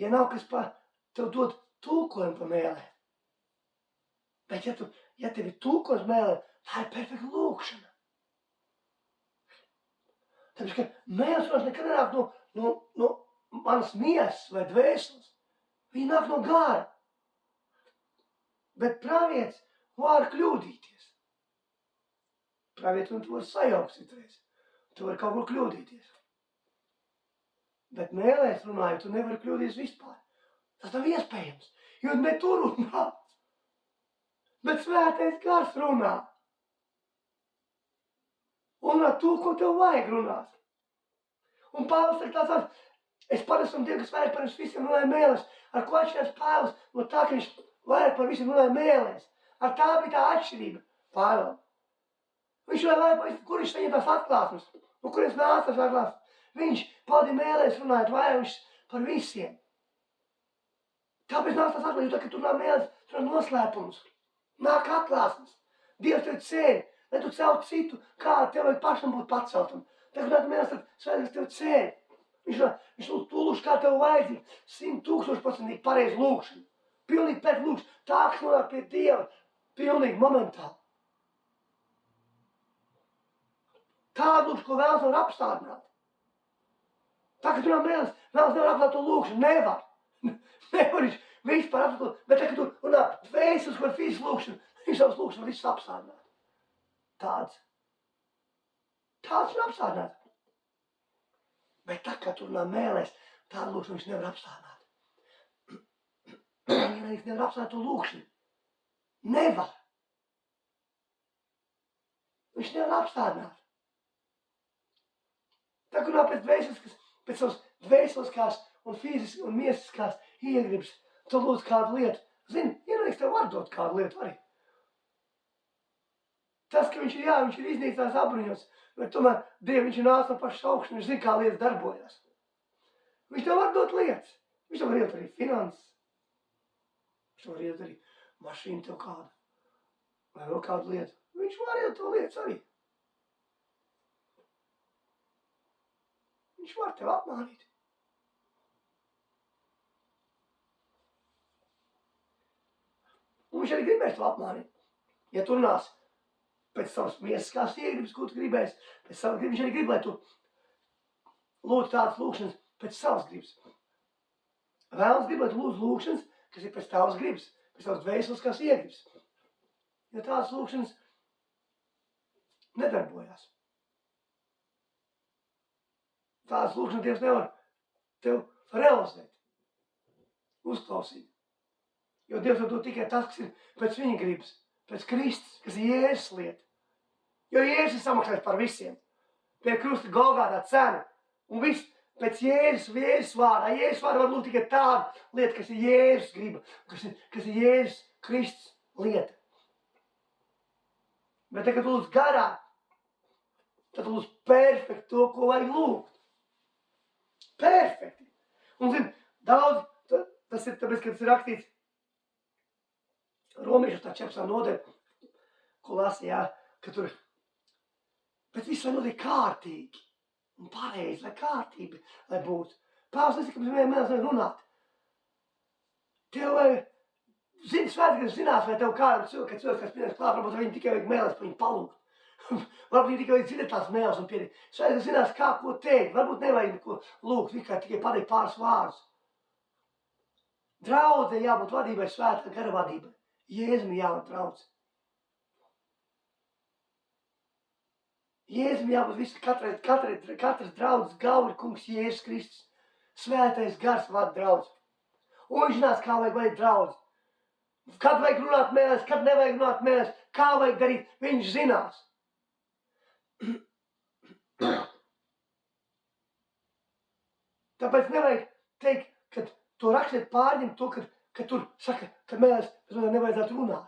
ja nav kas tev dod tulkojumu pa mēlē. Bet ja tev ir tulkojums mēlē, tā ir perfekta lūkšana. Tāpēc, ka mēles runās nekad nenāk no manas miesas vai dvēseles. Viņi nāk no gara. Bet pravietis var kļūdīties. Pravietis, un tu var sajaukt citreiz. Tu var kaut kur kļūdīties. Bet mēlēs runājot, tu nevari kļūdīties vispār. Tas nav iespējams, jo ne tu runā. Bet Svētais gars runā. Un ar to, ko tev vajag runāt. Un Pāvils saka tāds, es parasti Dievu, kas vairāk par jums visiem runāja mēlēs. Ar ko atšķirās Pāvils no tā, ka viņš vairāk par visiem runāja mēlēs. Ar tā bija tā atšķirība Pāvilam. Viņš vairāk par visiem, kur viņš saņem tās atklāsmes. No kurienes nāca tās atklāsmes. Viņš paldies mēlēs runājot vairāk viņš par visiem. Tāpēc nāca tās atklāsmes, jo tā, ka tu runā mēlēs, tu runā noslēpumus. Nāk atklāsmes. Dievs tev ceļ, lai tu celtu citu, kā tev vajag pašam būt paceltam. Tā, kad nāk mēlēs, tad Svētais tev ceļ. Viņš lūkš, kā tev vajadzīgi, 100,000% pareizi lūkšana. Pilnīgi pēc lūkšana, tā, kas nonāk pie Dieva, pilnīgi momentāli. Tādu lūkšanu, ko vēlas nevar apstādināt. Tā, ka tu runā mēlēs, vēlas nevar apstādināt to lūkšanu, nevar. Nevar viņš vispār apstādināt, bet tā, ka tu runā dvēseles vai fizisku lūkšanu, viņš savas lūkšanas var visu apstādināt. Tāds var apstādināt. Bet tā, kā tu runā mēlēs, tādu lūkšanu viņš nevar apstādināt. Viņš nevar apstādināt to lūkšanu. Nevar. Viņš nevar apstādināt. Tā, kā runā pēc savas dvēseliskās un fiziskās un miesiskās iegribas, tu lūdz kādu lietu. Zini, ienaidnieks tev var dot kādu lietu arī. Tas, ka viņš ir iznīcinājis apbruņos, bet tomēr Dievu viņš ir nācis no pašas augšas, viņš zina, kā lietas darbojas. Viņš tev var dot lietas. Viņš tev var iedot arī finanses. Viņš tev var iedot arī mašīnu tev kādu. Vai vēl kādu lietu. Viņš var iedot to lietas arī. Viņš var tev apmānīt. viņš arī gribēs to apmānīt. Ja tu runās pēc savas miesiskās iegribas, ko tu gribēsi, pēc savas gribas, viņš arī grib, lai tu lūdzu tādas lūkšanas pēc savas gribas. Vēlams grib, lai tu lūdzu lūkšanas, kas ir pēc tavas gribas, pēc tavas dvēseliskās iegribas. Jo tādas lūkšanas nedarbojās. Tādas lūkšanas Dievs nevar tev realizēt, uzklausīt. Jo Dievs var dot tikai tas, kas ir pēc viņa gribas, pēc Kristus, kas ir Jēzus lieta. Jo Jēzus ir samaksājis par visiem. Pie krusta Golgātā cena. Un viss pēc Jēzus vārdā. Jēzus vārdā var lūgt tikai tāda lieta, kas ir Jēzus griba, kas ir Jēzus Kristus lieta. Bet tad, kad tu lūdz garā, tad tu lūdz perfekti to, ko vajag lūgt. Perfekti. Un, zin, daudz, tas ir tāpēc, ka tas ir rakstīts Romiešus tā 14. nodaļa, ko lasīja, ka tur, bet viss lai notiek kārtīgi un pareizi, lai kārtība, lai būtu. Pāvils nesaka, ka mēs vienmēr runāt. Tev vajag, zini, svētdien zinās, vai tev kādam cilvēks, kas pienāks klāt, varbūt viņi tikai vajag mēlēs par viņu palūgt. Varbūt viņi tikai vajag dzirdēt tās mēles un piedīt. Svētdien zinās, kā ko teikt, varbūt nevajag neko lūgt, tikai pateikt pāris vārdus. Draudzē jābūt vadībai, svētā gara vadībai. Jēzum jābūt draudz. Jēzum jābūt visu, katras draudzes galva ir kungs Jēzus Kristus. Svētais gars vada draudz. Un viņš zinās, kā vajag draudz. Kad vajag runāt mēlēs, kad nevajag runāt mēlēs, kā vajag darīt, viņš zinās. Tāpēc nevajag teikt, ka to rakstīt pārņemt to, ka tur saka, ka mēlēs nevajadzētu runāt.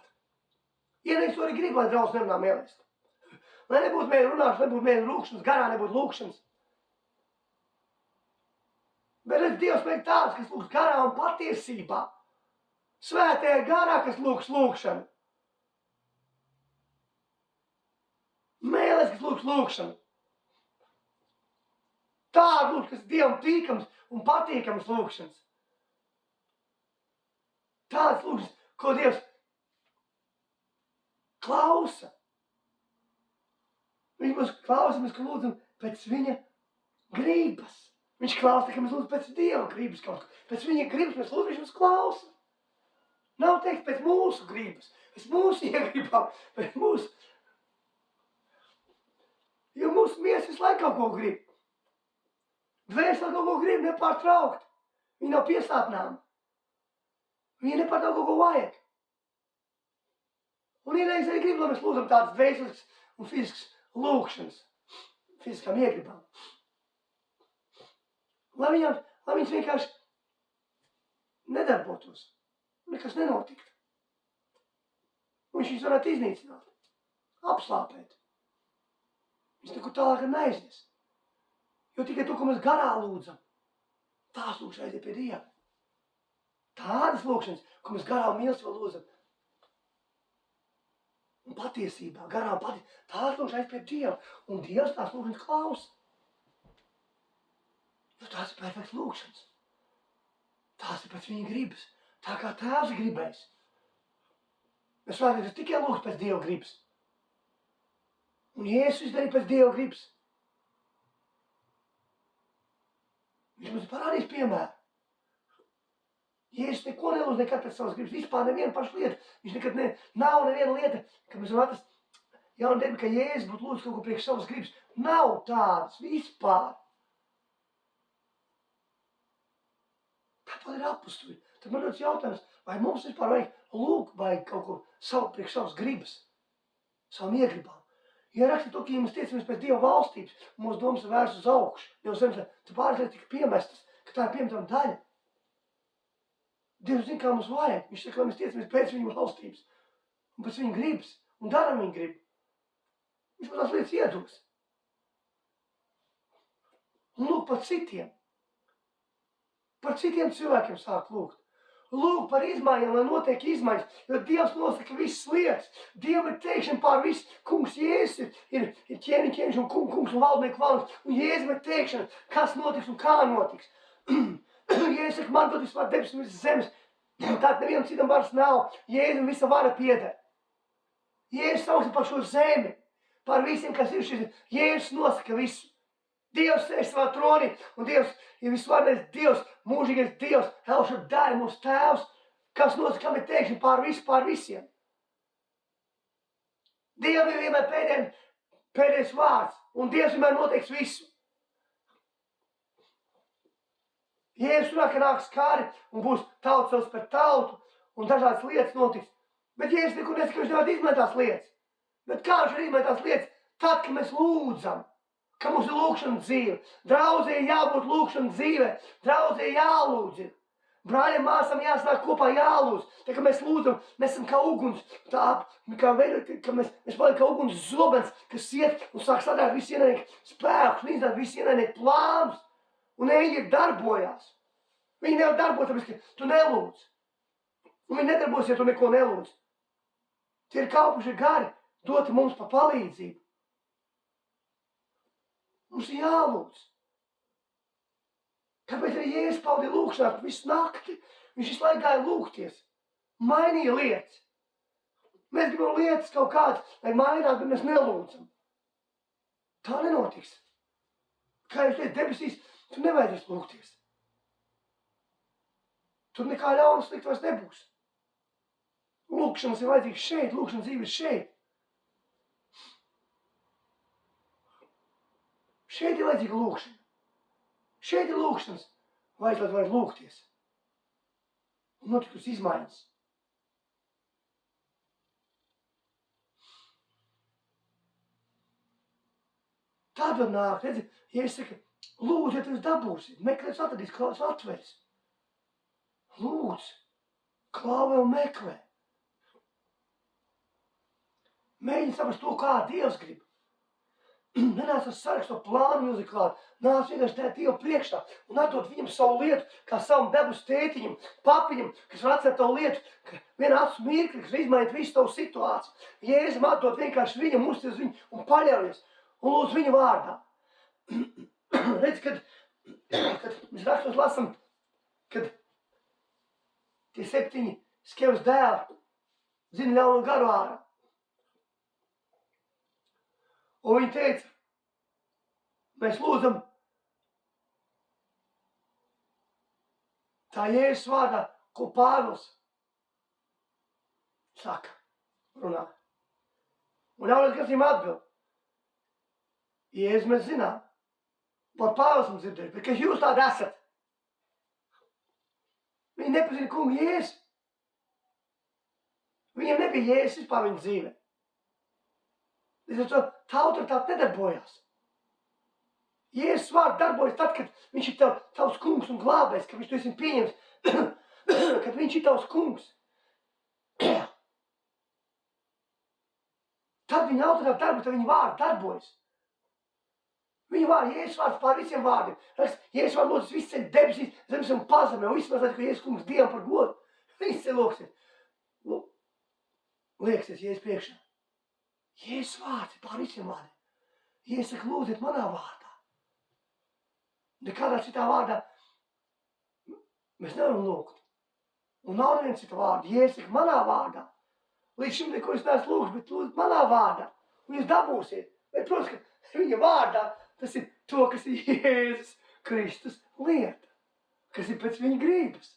Ienīgs to arī grib, lai draudz nerunā mēlēs. Lai nebūtu mēļu runāšanas, nebūtu mēļu lūkšanas, garā nebūtu lūkšanas. Bet redz, Dievs vajag tāds, kas lūgs garā un patiesībā. Svētajā garā, kas lūgs lūkšanu. Mēlēs, kas lūgs lūkšanu. Tāda lūkšana, kas Dievam tīkams un patīkams lūkšanas. Tāds lūkšanas, ko Dievs klausa. Viņš mums klausa, mēs lūdzam pēc viņa gribas. Viņš klausa, ka mēs lūdzam pēc Dieva gribas kaut ko. Pēc viņa gribas mēs lūdzam, viņš mums klausa. Nav teikt pēc mūsu gribas, pēc mūsu iegribām, pēc mūsu. Jo mūsu miesa visu laiku kaut ko grib. Dvēseli kaut ko grib nepārtraukt. Viņa nav piesātnām. Viņa nepārtraukt kaut ko vajag. Un vienreiz arī grib, lai mēs lūdzam tādas dvēseles un fiziskas lūkšanas, fiziskām iegribām. Lai viņas vienkārši nedarbotos. Nekas nenotikt. Un viņš varētu iznīcināt, apslāpēt. Viņš nekur tālāk neaizies. Jo tikai to, ko mēs garā lūdzam, tās lūkšanas aiziet pie Dieva. Tādas lūkšanas, ko mēs garā un mīlestībā lūdzam, un patiesībā, garā un patiesībā, tās lūkšanas aiziet pie Dieva. Un Dievs tās lūkšanas klausa. Jo tās ir perfekts lūkšanas. Tās ir pēc viņa gribas. Tā kā Tēvs gribēs. Mēs vēlamies tikai lūgt pēc Dieva gribas. Un Jēzus izdarīja pēc Dieva gribas. Viņš mums ir parādījis piemēru. Jēzus neko nelūdz nekad pēc savas gribas. Vispār neviena paša lieta. Viņš nekad nav neviena lieta, ka mēs varam atrast jaunu dienu, ka Jēzus būtu lūdz kaut ko priekš savas gribas. Nav tādas vispār. Tāpat ir apustuļi. Tad man rodas jautājums, vai mums vispār vajag kaut ko savu priekš savas gribas, savam iegribām. Ja raksta to, ka ja mēs tiecamies pēc Dieva valstības, mūsu domas ir vērsts uz augšu, jo zemes, tu pāris lietas tika piemestas, ka tā ir piemetama daļa. Dievs zina, kā mums vajag. Viņš saka, lai mēs tiecamies pēc viņa valstības un pēc viņa gribas un daram viņa gribu. Viņš mums tās lietas iedos. Un lūk par citiem. Par citiem cilvēkiem sāk lūgt. Lūk par izmaiņām, lai notiek izmaiņas, jo Dievs nosaka visas lietas. Dievam ir teikšana pār visu. Kungs Jēzus ir ķēniņš un kungs un valdnieku valsts. Un Jēzus ir teikšana, kas notiks un kā notiks. Jēzus saka, man dod vispār debesis un visas zemes. Tad nevienam citam varas nav. Jēzum visa vara pieder. Jēzus augsta par šo zemi, par visiem, kas ir šis. Jēzus nosaka visu. Dievs sēž savā tronī, un Dievs ir visvarenais Dievs, mūžīgais Dievs, Elšad Dāja, mūsu tēvs, kas nosaka, kam ir teikšana pār visu, pār visiem. Dievam ir vienmēr pēdējais vārds, un Dievs vienmēr noteiks visu. Jēzus runā, ka nāks kari, un būs tautas pret tautu, un dažādas lietas notiks. Bet Jēzus nekur nesaka, ka viņš nevar izmantot tās lietas. Bet kā viņš var izmantot tās lietas? Tad, kad mēs lūdzam, ka mums ir lūkšana dzīve. Draudzē jābūt lūkšana dzīvē. Draudzē jālūdz. Brāļiem māsām jāsnāk kopā jālūdz. Tā kā mēs lūdzam, mēs esam kā uguns. Ka mēs paliekam kā uguns zobens, kas iet un sāk sadāt visu ienaidnieku spēkus, līdzināt visu ienaidnieku plānus. Un eņģeļi darbojās. Viņi nevar darboties, tāpēc, ka tu nelūdz. Un viņi nedarbos, ja tu neko nelūdz. Tie ir kalpuši gari, doti mums pa palīdzību. Mums ir jālūdz. Kāpēc arī Jēzus paudīja lūkšanā visu nakti? Viņš visu laiku gāja lūgties. Mainīja lietas. Mēs gribam lietas kaut kādas, lai mainās, bet mēs nelūdzam. Tā nenotiks. Kā jūs teicat, debesīs, tu nevajadzēs lūgties. Tur nekā ļauna slikta vairs nebūs. Lūkšanas ir vajadzīgs šeit, lūkšanas dzīve ir šeit. Šeit ir vajadzīga lūkšana. Šeit ir lūkšanas. Vajadzētu vajag lūgties. Un notikusi izmaiņas. Tad var nākt, redzi, ja es saku, lūdzu, ja tu dabūsi, meklēs atradīs, klāvs atveris. Lūdz, klāvē un meklē. Mēģini saprast to, kā Dievs grib. Nenāc ar sarakstu plānu milzīgi klāt. Nāc vienkārši tā Dievu priekšā un atdot viņam savu lietu, kā savam debes tētiņam, papiņam, kas var atcēt tavu lietu, ka vienā acu mirkli, kas var izmainīt visu tavu situāciju. Jēzum atdot vienkārši viņam, uzties viņu un paļaujies un lūdz viņa vārdā. Redz, kad mēs rakstos lasam, kad tie 7 Skevas dēli zina ļaunu garu ārā. Un viņi teica, mēs lūdzam tā Jēzus vārdā, ko Pāvils saka, runā. Un jaunais gracījumā atbild. Jēzus mēs zinām, par Pāvils mums dzirdējuši, bet kas jūs tādi esat? Viņi nepazina kungu Jēzu. Viņiem nebija Jēzus vispār viņa dzīvē. Līdz ar to tā autoritāte nedarbojās. Jēzus vārds darbojas tad, kad viņš ir tavs kungs un glābējs, kad viņš to esi pieņems, kad viņš ir tavs kungs. Tad viņa autoritāte darbojas, tad viņa vārds darbojas. Viņa vārds, Jēzus vārds pār visiem vārdiem. Jēzus vārds lūdzas viss ceļ debesīs, zemes un pazemē, un viss mēs ka Jēzus kungs Dievam par godu. Viss ceļ lūksies. Lieksies Jēzus priekšā. Jēzus vārds ir pār visiem vārdiem. Jēzus saka, lūdziet manā vārdā. Nekādā citā vārdā mēs nevaram lūgt. Un nav neviena cita vārda. Jēzus saka, manā vārdā. Līdz šim neko es neesmu lūgts, bet lūdzu manā vārdā. Un jūs dabūsiet. Bet, protams, ka viņa vārdā tas ir to, kas ir Jēzus Kristus lieta. Kas ir pēc viņa grības.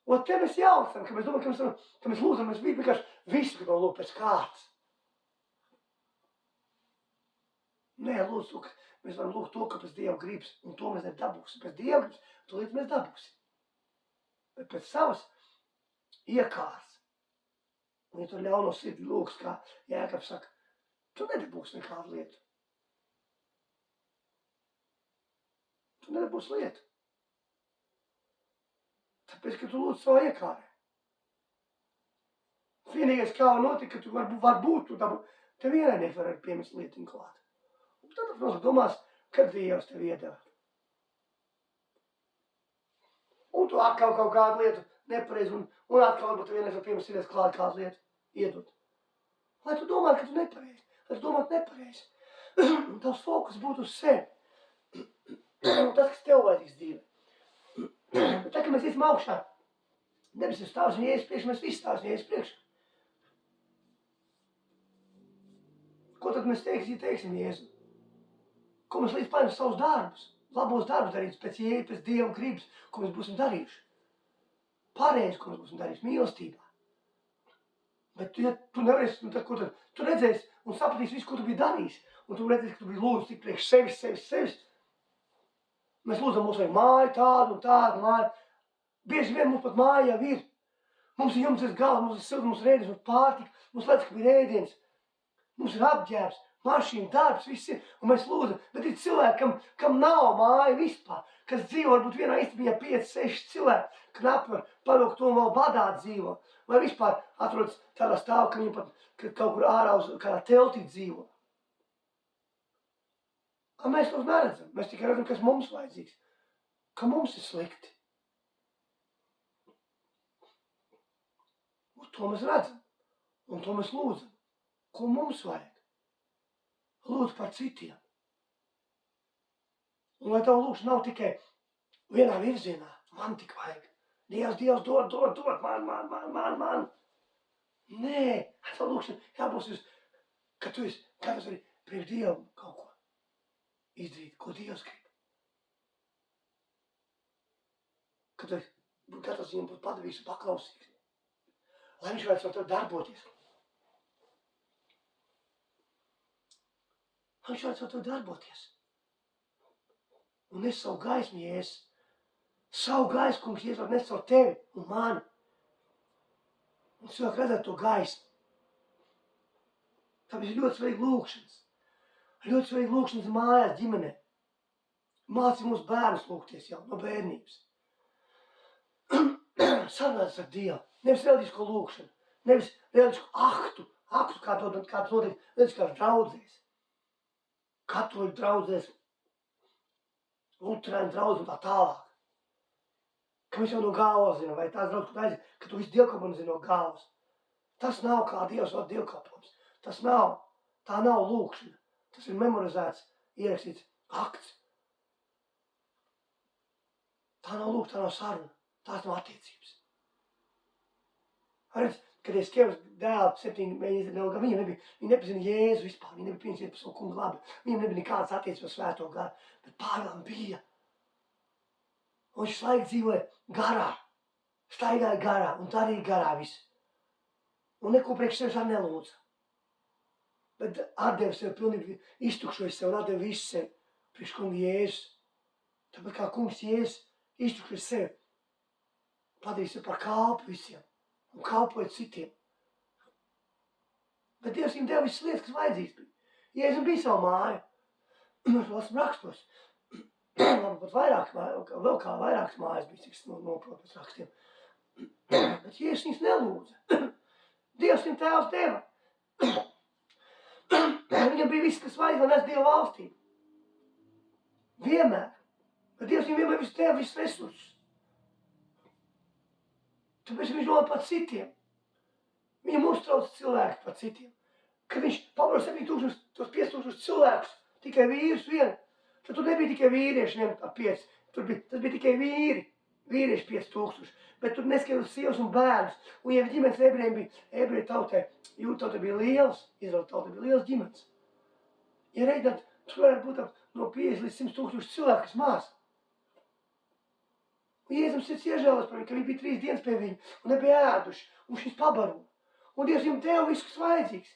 Un te mēs jaucam, ka mēs domājam, ka mēs lūdzam, mēs vienkārši visu gribam lūgt pēc kārtas. Nē, lūdzu, mēs varam lūgt to, ka pēc Dieva gribas, un to mēs nedabūsim. Pēc Dieva gribas, to līdz mēs dabūsim. Bet pēc savas iekārs. Un ja tu ļauno sirdi lūgs, kā Jēkabs saka, tu nedabūsi nekādu lietu. Tu nedabūsi lietu. Tāpēc, ka tu lūdz savā iekārē. Vienīgais, kā notika, ka tu varbūt tu dabū, tev ienaidnieki var arī piemest lietiņu klāt. Un tad, protams, domās, kad Dievs tev iedeva. Un tu atkal kaut kādu lietu nepareizi, un atkal varbūt tev vienreiz var piemest klāt kādu lietu iedot. Lai tu domātu, ka tu nepareizi. Lai tu domātu nepareizi. Un tavs fokus būtu uz sevi. Un tas, kas tev vajadzīgs dzīvē. Bet tā, ka mēs iesim augšā, Debes ir stāvs un Jēzus priekš, mēs visi stāvs un Jēzus priekš. Ko tad mēs teiksim Jēzu? Ko mēs līdz paņem savus darbus, labos darbus darīt pēc Jēzus, pēc Dieva gribas, ko mēs būsim darījuši. Pārējais, ko mēs būsim darījuši mīlestībā. Bet ja tu nevarēsi, nu tad ko tad? Tu redzēsi un sapratīsi visu, ko tu biji darījis. Un tu redzēsi, ka tu biji lūdzu tik priekš sevis. Mēs lūdzam, mums vajag māju, tādu un tādu māju. Bieži vien mums pat māja jau ir. Mums ir jumts galva, mums ir silts, mums ir ēdiens, mums pārtika, mums lec, ka ir ēdiens. Mums ir apģērbs, mašīna, darbs, viss ir. Un mēs lūdzam, bet ir cilvēki, kam nav māja vispār. Kas dzīvo, varbūt vienā istabiņā 5-6 cilvēki, knapi var pavilkt un vēl badā dzīvo. Vai vispār atrodas tādā stāvā, ka viņi pat kaut kur ārā uz kādā teltī dzīvo. A mēs tos neredzam. Mēs tikai redzam, kas mums vajadzīgs. Ka mums ir slikti. Un to mēs redzam. Un to mēs lūdzam. Ko mums vajag? Lūdzu par citiem. Un lai tavu lūkšana nav tikai vienā virzienā. Man tik vajag. Dievs, dod, man. Nē, tavu lūkšana jābūt, ka tu esi gatavs arī priekš Dievu kaut ko izdarīt, ko Dievs grib. Ka tu esi gatavs viņam būt padavīgs un paklausīgs. Lai viņš varētu ar tevi darboties. Lai viņš varētu ar tevi darboties. Un nes savu gaismu, Jēzus. Savu gaismu, kungs, Jēzus var nest caur tevi un mani. Un cilvēki redzēt to gaismu. Tāpēc ir ļoti svarīgi lūkšanas. Ļoti svarīgi lūkšanas mājās, ģimenē. Māci mūsu bērnus lūgties jau no bērnības. Sarunāties ar Dievu. Nevis reliģisko lūkšanu. Nevis reliģisku aktu, kā tas notiek reliģiskās draudzēs. Katoļu draudzēs, luterāņu draudzēs un tā tālāk. Ka mēs jau no galvas zinām, vai tās draudzes, kur aiziet, ka tu visu dievkalpojumu zini no galvas. Tas nav kā Dievs vada dievkalpojums. Tas nav, tā nav lūkšana. Tas ir memorizēts, ierakstīts akts. Tā nav lūkšana, tā nav saruna. Tās nav attiecības. Redz, kad es Kievas dēlu 7 mēnesi nelgā, viņi nepazina Jēzu vispār, viņi nebija pieņemies par savu kungu labi, viņiem nebija nekādas attiecības par svēto garu, bet Pāvēlam bija. Un viņš laik dzīvoja garā, staigāja garā un darīja garā visu. Un neko priekš sevis arī nelūdza. Bet atdeva sev pilnīgi iztukšoja sev un atdeva visu sev priekš kungu Jēzus. Tāpēc kā kungs Jēzus iztukšoja sev, padarīja sev par kalpu visiem. Un kalpoja citiem. Bet Dievs viņam deva visas lietas, kas vajadzīgs bija. Jēzus bija savu māju. Mēs lasam rakstos. Pat vairāk, vēl kā vairākas mājas bija, cik noprotu pēc rakstiem. Bet Jēzus viņas nelūdza. Dievs viņam tēvs deva. Viņam bija viss, kas vajadzīgs, lai nes Dieva valstību. Vienmēr. Bet Dievs viņam vienmēr visu deva, visus resursus. Tāpēc viņš domā par citiem. Viņam uztrauc cilvēki par citiem. Kad viņš pabaro 7,000, tos 5,000 cilvēkus, tikai vīrus vienu, tad tur nebija tikai vīrieši 5. Tas bija tikai vīrieši 5,000. Bet tur neskaidrs sievas un bērnus. Un ja ģimenes ebrejiem bija, ebreju tautai, jūda tautai bija liels, Izraela tautai bija liels ģimenes. Ja reiķināt, tur varētu būt no 50 līdz 100,000 cilvēku, kas mās. Un Jēzus sirds iežēlas par viņu, ka viņi bija 3 dienas pie viņu un nebija ēduši, un viņš viņus pabaro. Un Dievs viņam deva visu, kas vajadzīgs.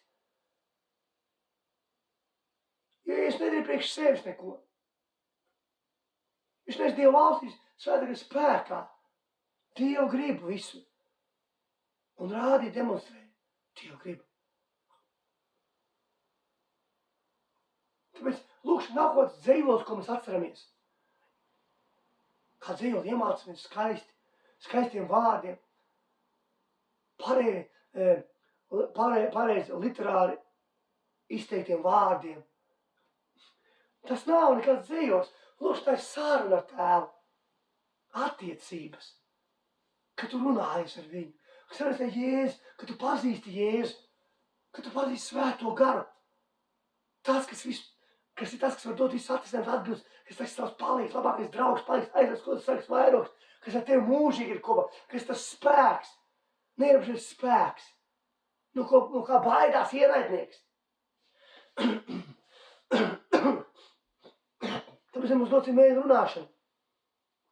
Jo Jēzus nedarīja priekš sevis neko. Viņš nes Dieva valstīs svētākā spēkā, Dievu gribu visu. Un rādīja, demonstrēja Dievu gribu. Tāpēc lūkšana nav kaut kāds dzejos, ko mēs atceramies. Kā dzejoli iemācamies skaistiem vārdiem, pareizi literāri izteiktiem vārdiem. Tas nav nekāds dzejos. Lūkšana tā ir saruna ar tēvu. Attiecības. Ka tu runājies ar viņu. Ka sarunies ar Jēzu, ka tu pazīsti Jēzu. Ka tu pazīsti svēto garu. Tas, kas visu kas ir tas, kas var dot visu atrisināt atbildes, kas tas tavs palīgs, labākais draugs, palīgs, aizies, ko tas sargs vairogs, kas ar tevi mūžīgi ir kopā, kas tas spēks, neierobežots spēks, no kā baidās ienaidnieks. Tāpēc mums dots ir mēļu runāšana,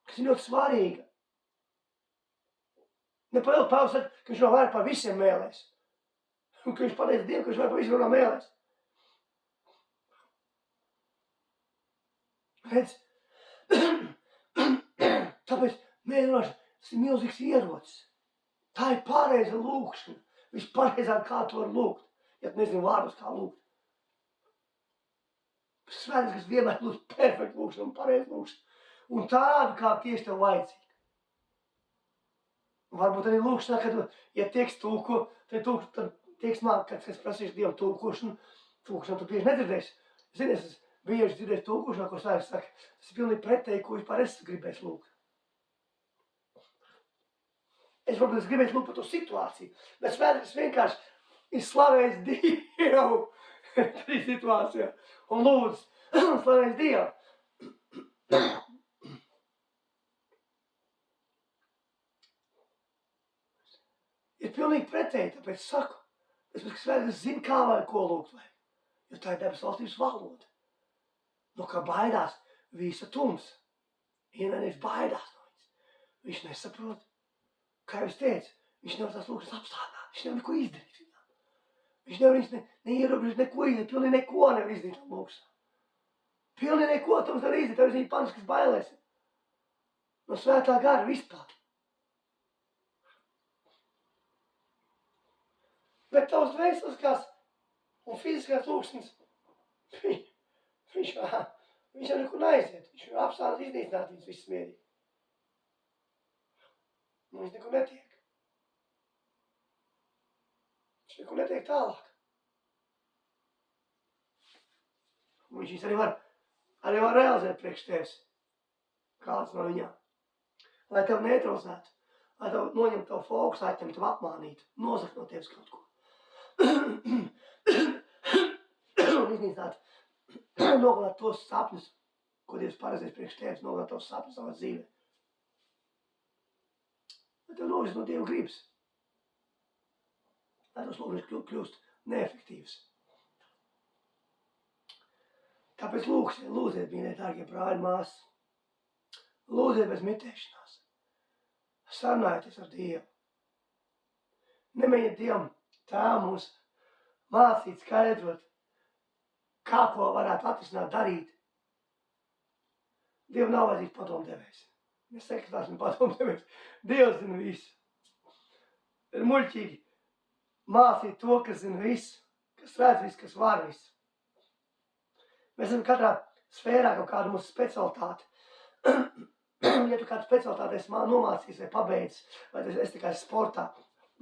kas ir ļoti svarīga. Pāvils saka, ka viņš nav vairāk par visiem mēlēs. Un ka viņš pateica Dievu, ka viņš vairāk par visiem runā mēlēs. Redz? Tāpēc mēļu runāšana, tas ir milzīgs ierocis. Tā ir pareiza lūkšana. Vispareizāk, kā tu vari lūgt. Ja tu nezini vārdus, kā lūgt. Svētais, kas vienmēr lūdz perfektu lūkšanu un pareizu lūkšanu. Un tādu, kā tieši tev vajadzīga. Varbūt arī lūkšanā, kad, ja tieks tulko, tad tieks māk, kad es prasīšu Dievu tulkošanu, tu bieži nedzirdēsi. Zini, es bieži dzirdēju tulkošanā, ko sāks saka, tas ir pilnīgi pretēji, ko vispār es gribēšu lūgt. Es varbūt gribēju lūgt par to situāciju, bet svētais vienkārši ir slavējis Dievu tajā situācijā un lūdz slavējis Dievu. Ir pilnīgi pretēji, tāpēc saku, ka svētais zina, kā vai ko lūgt vajag, jo tā ir debes valstības valoda. No kā baidās visa tumsa, ienaidnieks baidās no viņas. Viņš nesaprot. Kā jau es teicu, viņš nevar tās lūkšanas apstādāt, viņš nevar neko izdarīt viņām. Viņš nevar neierobežot neko izdarīt, pilnīgi neko nevar izdarīt tam lūkšanām. Pilnīgi neko tam nevar izdarīt, tāpēc viņa paniskas bailēs. No svētā gara vispār. Bet tavs dvēseliskās un fiziskās lūkšanas, viņš jau nekur neaiziet, viņš jau apstādāt iznīcināt viņas viss mierīgi. Viņš nekur netiek. Viņš nekur netiek tālāk. Un viņš arī var realizēt priekš tevis. Kāds no viņām. Lai tev neutralizētu. Lai tev noņemtu tavu fokusu, atņemtu, tev apmānītu. Nozakt no tevis kaut ko. Un iznīcināt. Nogalāt tos sapņus, ko Dievs paredzējis priekš tevis. Nogalāt tos sapņus savā dzīvē. Lai tev novirs no Dieva gribas. Lai tos lūgšanas kļūst neefektīvs. Tāpēc lūdziet, mīļie, dārgie brāļi, māsas. Lūdziet bez mitēšanās. Sarunājieties ar Dievu. Nemēģiniet Dievam tā mums mācīt, skaidrot, kā ko varētu atrisināt, darīt. Dievam nav vajadzīgs padomdevējs. Mēs sekretāsim padomdevējs. Dievs zina visu. Ir muļķīgi mācīt to, kas zina visu, kas redz visu, kas var visu. Mēs esam katrā sfērā kaut kādu mūsu specialitāti. Ja tu kādu specialitāti esi nomācījis vai pabeidzis, vai es tikai sportā,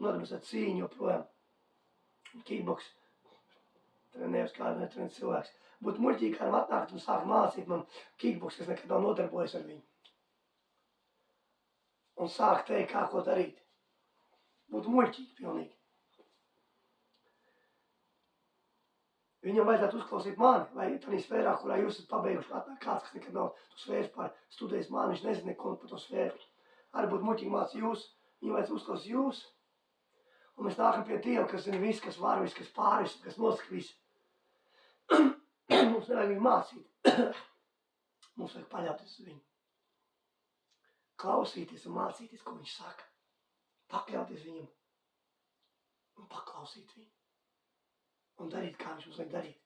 nodarbojas ar cīņu joprojām, kickboks, trenējos kādu netrenēt cilvēks. Būtu muļķīgi kādam atnākt un sākt mācīt man kickboks, kas nekad nav nodarbojas ar viņu. Un sākt teikt, kā ko darīt. Būtu muļķīgi pilnīgi. Viņam vajadzētu uzklausīt mani, vai tādā sfērā, kurā jūs esat pabeiguši, atnāk kāds, kas nekad nav to sfēras pār studējis mani, viņš nezina neko par to sfēru. Arī būtu muļķīgi mācīt jūs, viņam vajadzētu uzklausīt jūs. Un mēs nākam pie Dieva, kas zina visu, kas var visu, kas pār visu, kas nosaka visu. Mums nevajag viņu mācīt. Mums vajag paļauties uz viņu. Klausīties un mācīties, ko viņš saka. Pakļauties viņam un paklausīt viņu. Un darīt, kā viņš mums vajag darīt.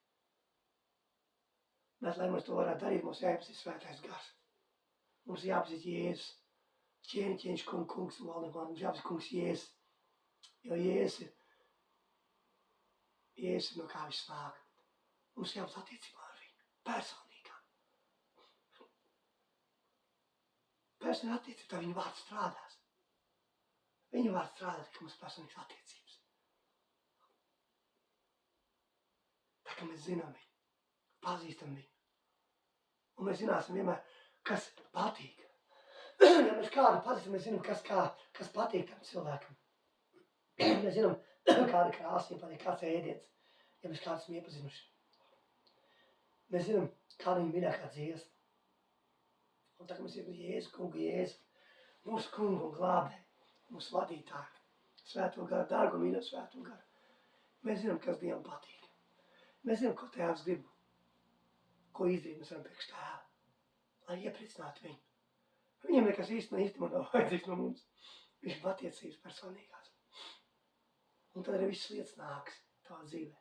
Bet, lai mēs to varētu darīt, mums jāiepazīst svētais gars. Mums jāpazīst Jēzus. Ķēniņš, kungs un valdnieks. Mums jāpazīst kungs Jēzus. Jo Jēzus ir no kā viņš nāk. Mums jāpazīst attiecībā ar viņu. Personīgā. Personīgā attiecībā, tā viņa vārds strādās. Viņa vārds strādās, ka mums personīgas attiecības. Tā kā mēs zinām viņu, pazīstam viņu. Un mēs zināsim vienmēr, kas patīk. Ja mēs kādu pazīstam, mēs zinām, kas patīk tam cilvēkam. Mēs zinām, kāda krāsa viņam patīk, kāds ēdiens, ja mēs kādu esam iepazinuši. Mēs zinām, kāda viņa mīļākā dziesma. Un tā kā mēs zinām Jēzu, kungu Jēzu, mūsu kungu un glābē, mūsu vadītāju, svēto garu, dārgu mīļo svēto garu. Mēs zinām, kas Dievam patīk. Mēs zinām, ko Tēvs grib, ko izdarīt mēs varam priekš Tēva, lai iepriecinātu viņu. Viņam nekas īstenībā nav vajadzīgs no mums. Viņš ir attiecības personīgās. Un tad arī viss lietas nāks tavā dzīvē.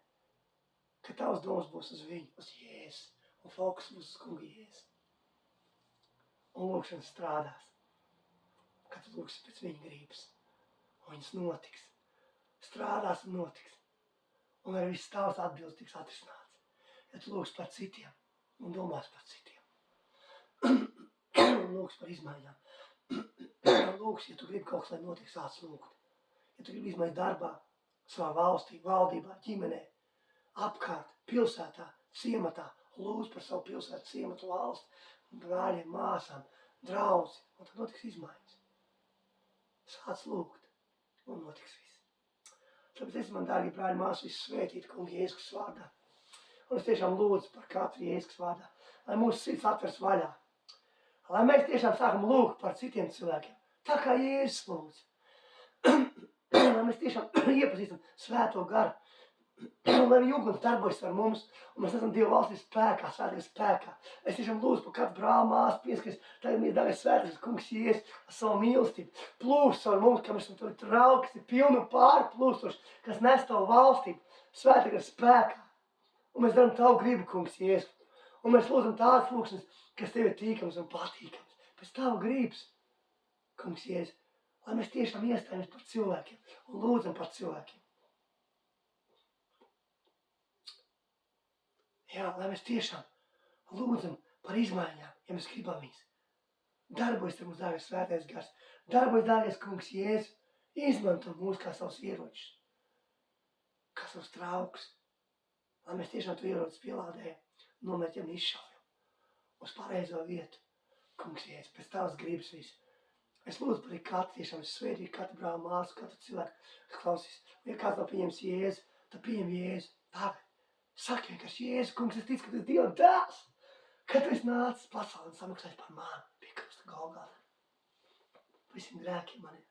Ka tavs domas būs uz viņu, uz Jēzu. Un fokus būs uz kungu Jēzu. Un lūkšana strādās. Kad tu lūksi pēc viņa gribas. Un viņas notiks. Strādās un notiks. Un arī viss tavs atbildes tiks atrisināts. Ja tu lūksi par citiem un domās par citiem. Un lūksi par izmaiņām. Lūksi, ja tu gribi kaut kas, lai notiek, sāc lūgt. Ja tu gribi izmaiņas darbā, savā valstī, valdībā, ģimenē, apkārt, pilsētā, ciematā, lūdz par savu pilsētu, ciematu, valsti, brāļiem, māsām, draudzi, un tad notiks izmaiņas. Sāc lūgt, un notiks viss. Tāpēc es, man dārgie brāļi, māsu, visu svētīt kungu Jēzus vārdā. Un es tiešām lūdzu par katru Jēzus vārdā, lai mūsu sirds atvers vaļā. Lai mēs tiešām sākam lūgt par citiem cilvēkiem, tā kā Jēzus lūdz. Lai mēs tiešām iepazīstam svēto garu, lai viņa uguns darbojas ar mums, un mēs esam Dieva valstī spēkā, svētīgā spēkā. Es tiešām lūdzu par katru brāli, māsu, pieskaries, tagad mēs dārgais svētīgs kungs Jēzus ar savu mīlestību, plūst ar mums, ka mēs esam tavi trauki, kas ir pilni un pārplūstoši, kas nes tavu valstību, svētīgā spēkā. Un mēs darām tavu gribu, kungs Jēzus. Un mēs lūdzam tādas lūkšanas, kas tev ir tīkams un patīkams. Pēc tavu gribas, kungs Jēzus, lai mēs tiešām iestājamies par cilvēkiem un lūdzam par cilvēkiem. Jā, lai mēs tiešām lūdzam par izmaiņām, ja mēs gribam viņas. Darbojas ar mums dārgais svētais gars. Darbojas dārgais kungs Jēzus. Izmanto mūs kā savus ieročus, kā savus traukus. Lai mēs tiešām tu ieročus pielādējam, nomērķam un izšaujam uz pareizo vietu. Kungs Jēzus, pēc tavas gribas visu. Es lūdzu par katru tiešām, es svētīju katru brāli, māsu, katru cilvēku, kas klausīs. Un ja kāds nav pieņems Jēzu, tad pieņem Jēzu. Tagad. Saki vienkārši, Jēzu, kungs, es ticu, ka tu esi Dieva dēls. Kad tu esi nācis pasaulē un samaksājis par mani pie krusta Golgātā. Visiem grēkiem maniem.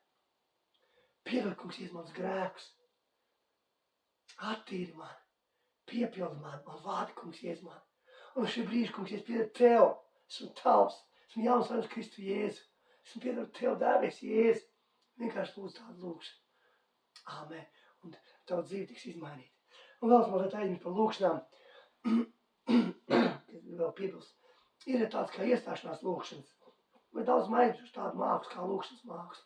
Piedod, kungs, Jēzu, manus grēkus. Attīri mani. Piepildi mani. Man vādi, kungs, Jēzu, mani. Un šī brīža, kungs, Jēzu, piedod tev. Esmu tavs. Esmu jauns vairs Kristu Jēzu. Esmu piedod tev, dārgais Jēzu. Vienkārši lūdzu tādu lūkšanu. Āmen. Un tavu dzīvi tiks izmainīta. Un vēl es mazliet aizmirst par lūkšanām. Vēl piebilst. Ir tāds kā iestāšanās lūkšanas. Vai daudz aizmirst tādu mākslu kā lūkšanas mākslu.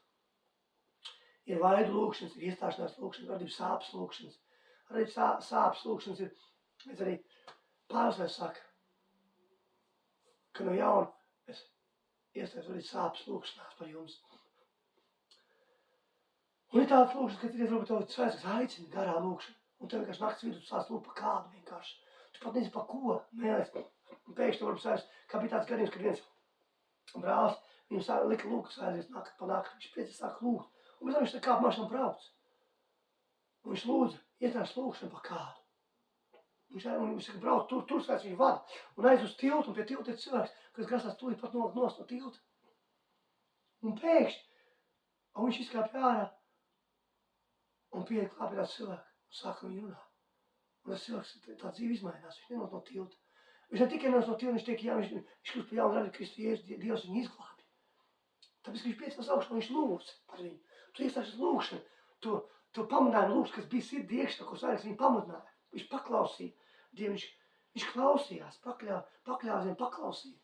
Ir vaidu lūkšanas, ir iestāšanās lūkšanas, arī sāpes lūkšanas. Arī sāpes lūkšanas ir, mēs arī Pāvils saka, ka no jauna es iestājos arī sāpes lūkšanās par jums. Un ir tāds lūkšanas, ka ir varbūt tev svēts, aicina garā lūkšana. Un tev vienkārši nakts vidū sāc lūgt par kādu vienkārši. Tu pat nezini par ko. Un pēkšņi tev varbūt svēts, kā bija tāds gadījums, kad viens brālis, viņam lika lūgt svēties pa nakti. Viņš priecīgi sāk lūgt. Un pēc tam viņš tā kāp mašinām brauc. Un viņš lūdza, iestājas lūgšana par kādu. Viņš saka, brauc, tur svēts viņu vada. Un aiz uz tiltu, un pie tilta ir cilvēks, kas grasās tūlīt pat nost no tilta. Un pēkšņi, un viņš izkāpj ārā un pieeja klāt pie tāds cilvēku. Sāka viņu runāt. Un tas cilvēks, tā dzīve izmainās, viņš nenot no tilta. Viņš ne tikai nenot no tilta, viņš tiek, jā, viņš kļūst par jaunu radu Kristu Jēzu, Dievs viņu izglābi. Tāpēc, ka viņš piecās augšā, viņš lūdz par viņu. Tu iestāsies lūgšanu, tu pamudinājumu lūgš, kas bija sirdī iekšā, ko svētīgs viņu pamudināja. Viņš paklausīja. Dievu viņš klausījās, pakļāvās viņam paklausīja.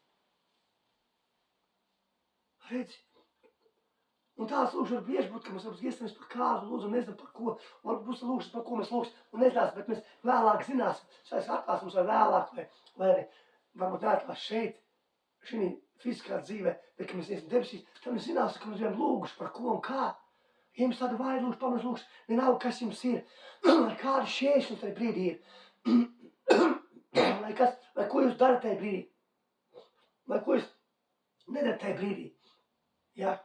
Redzi? Un tāds lūkšana var bieži būt, ka mēs varbūt iestamies par kādu, lūdzam, nezinām par ko. Varbūt būs lūkšana, par ko mēs lūksim, un nezināsim, bet mēs vēlāk zināsim. Šais atklās mums vai vēlāk, vai arī varbūt neatklās šeit, šī fiziskā dzīvē, bet, ka mēs iesim debesīs, tad mēs zināsim, ka mēs bijām lūguši par ko un kā. Ja jums tāda vāja lūkšana, pamaz lūkšana, vienalga, kas jums ir, lai kādi šķēršļi jums tajā brīdī ir, lai ko jūs darat tajā brīdī, vai ko jūs nedarat tajā brīdī. Jā.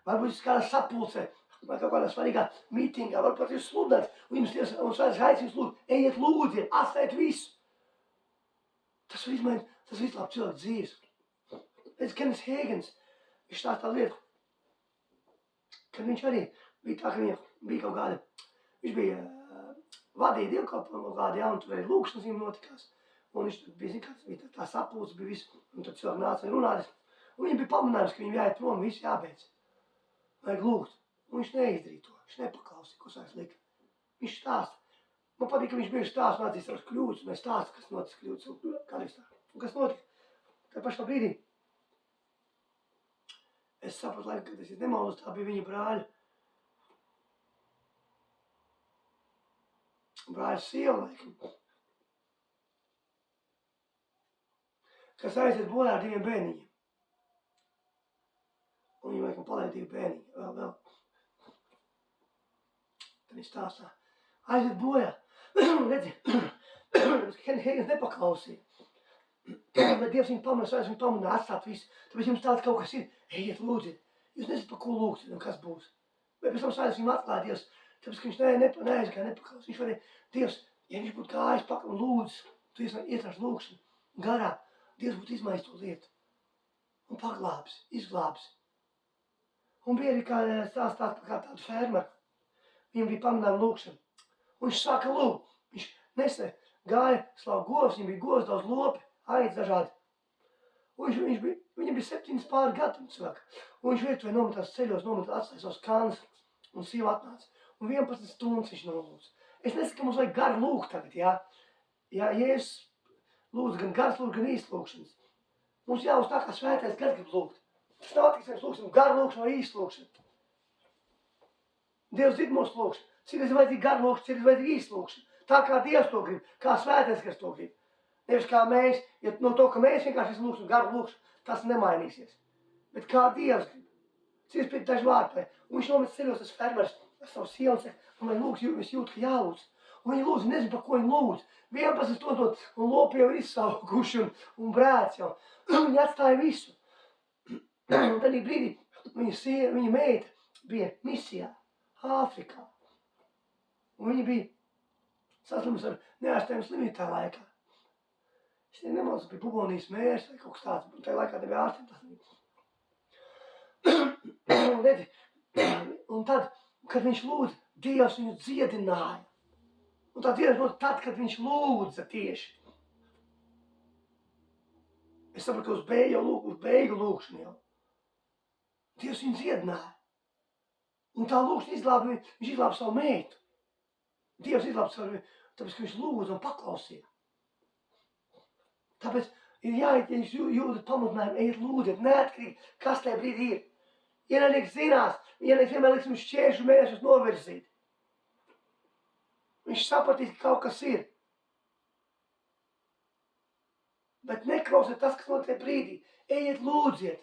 Varbūt jūs kādā sapulcē, vai kaut kādā svarīgā mītingā, varbūt jūs sludināt, un jums svētais aicins lūgt, ejiet lūdziet, atstājiet visu. Tas var izmainīt, tas var izglābt cilvēku dzīves. Redz, Kenneth Hagins, viņš stāsta tā lietu, kad viņš arī bija tā, ka viņam bija kaut kāda, viņš bija vadīja dievkalpojumu kaut kādi, un tur arī lūkšanas viņam notikās. Un viņš tur bija, zin, bija tā sapulce, bija visu, un tad cilvēki nāca un runājas. Un viņam bija pamanājums, ka viņam jāiet prom, visu jābeidz. Vajag lūgt. Un viņš neizdarīja to, viņš nepaklausīja, ko sāks likt. Viņš stāsta. Man patīk, ka viņš bieži stāsta, mācīs savas kļūdas, un es stāstu, kas notic kļūdas, kādreiz tā. Un kas notika? Tā pašā brīdī. Es sapratu laiku, kad es nemaldos, tā bija viņa brāļa. Brāļa sieva, laikam. Kas aiziet bojā ar 2 bērniņiem. Un viņa, laikam, paliek 2 bērniņi, vēl. Tad viņš stāstā. Aiziet bojā. Redzi, Hagins nepaklausīja. Bet Dievs viņu pamanās, viņu pamanā atstāt visu. Tāpēc jums tāds kaut kas ir. Ejiet, lūdziet. Jūs nezināt, par ko lūgsiet un kas būs. Bet pēc tam sājas viņu atklāt Dievs. Tāpēc, ka viņš neaizgāja, nepaklausīja. Viņš varēja, Dievs, ja viņš būtu kājas pakaļ un lūdz, tu ietrāš lūgšanu garā, Dievs būtu izmainījis to lietu. Un paglābs, izglābs. Un bija arī kā stāstāt kā tādu fermeru. Viņam bija pamanām lūgšana. Un viņš sāka lūgt. Viņš gāja slāv govs, viņam bija govs daudz lopi, aiz dažādi. Un viņam bija 7 pāri gadu cilvēku. Un viņš virtuvē nometās ceļos, atstāja savus kānas un sieva atnāca. Un 11 stundas viņš nolūdz. Es nesaku, ka mums vajag garu lūgt tagad, jā. Ja es lūdzu gan garas lūgt, gan īsti lūgšanas. Mums jāuz tā kā svētais gars grib lūgt. Tas nav tikai mēs lūgsim garu lūgšanu vai īsti lūgšanu. Dievs zina mūsu lūgšanu. Citreiz vajadzīgi garu lūgšanu, citreiz vajadzīgi īsti lūgšanu. Tā kā Dievs to grib, kā svētais gars to grib. Nevis kā mēs, ja no to, ka mēs vienkārši lūgsim garu lūgšanu, tas nemainīsies. Bet kā Dievs grib. Citreiz pēc daži vārdi. Un viņš nomet ceļos tas fermers ar savu sievu un saka, un lai lūgs, es jūtu, ka jālūdz. Un viņi lūdz, nezinu, par ko viņi lūdz. 11 stundos, un lopi jau ir izsaukuši un brēc jau. Viņi atstāja visu. Un tad brīdī viņa meita bija misijā, Āfrikā. Un viņa bija saslimusi ar neārstējumu slimību tajā laikā. Es nemaldos, bija bugonijas mērs vai kaut kas tāds, un tajā laikā nebija ārstējumu tā slimība. Un tad, kad viņš lūdza, Dievs viņu dziedināja. Un tā Dievs lūdza tad, kad viņš lūdza tieši. Es sapratu, ka uz beigu lūgšanu jau. Dievs viņu dziedināja. Un tā lūgšana viņš izglāba savu meitu. Dievs izglāba savu meitu, tāpēc, ka viņš lūdza un paklausīja. Tāpēc ir jāiet, ja jūs jūtat pamudinājumu, ejiet lūdziet, neatkarīgi, kas tajā brīdī ir. Ienaidnieks zinās, ienaidnieks vienmēr liks jums šķēršļu mēnešus novirzīt. Viņš sapratīs, ka kaut kas ir. Bet neklausiet tas, kas notiek brīdī. Ejiet lūdziet.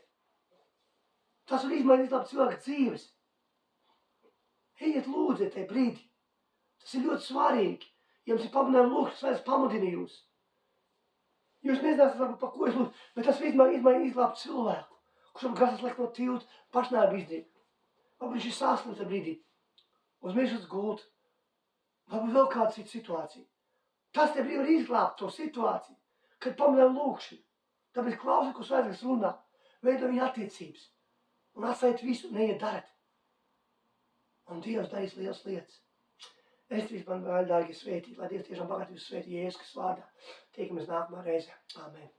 Tas var izmainīt cilvēku dzīves. Ejiet lūdziet tajā brīdī. Tas ir ļoti svarīgi. Ja jums ir pamudinājumi lūgt, tas vairs pamudina jūs. Jūs nezināsiet, varbūt, par ko es lūdzu, bet tas izglābt cilvēku, kurš var grasās likt no tilta, pašnāvību izdarīt. Varbūt viņš ir saslims tajā brīdī. Uz miršanas gulta. Varbūt vēl kāda cita situācija. Tas te brīdī var izglābt to situāciju, kad pamudinājumi lūgšanu. Tāpēc klausiet, ko svētais runā. Veido viņa attiecības. Un atstājiet visu, neiet darat. Un Dievs darīs lielas lietas. Es trīs man vēl, dārgi, svētīt, lai Dievs tiešām bagātības svētī Jēzus vārdā. Tiekamies nākamā reize. Amen.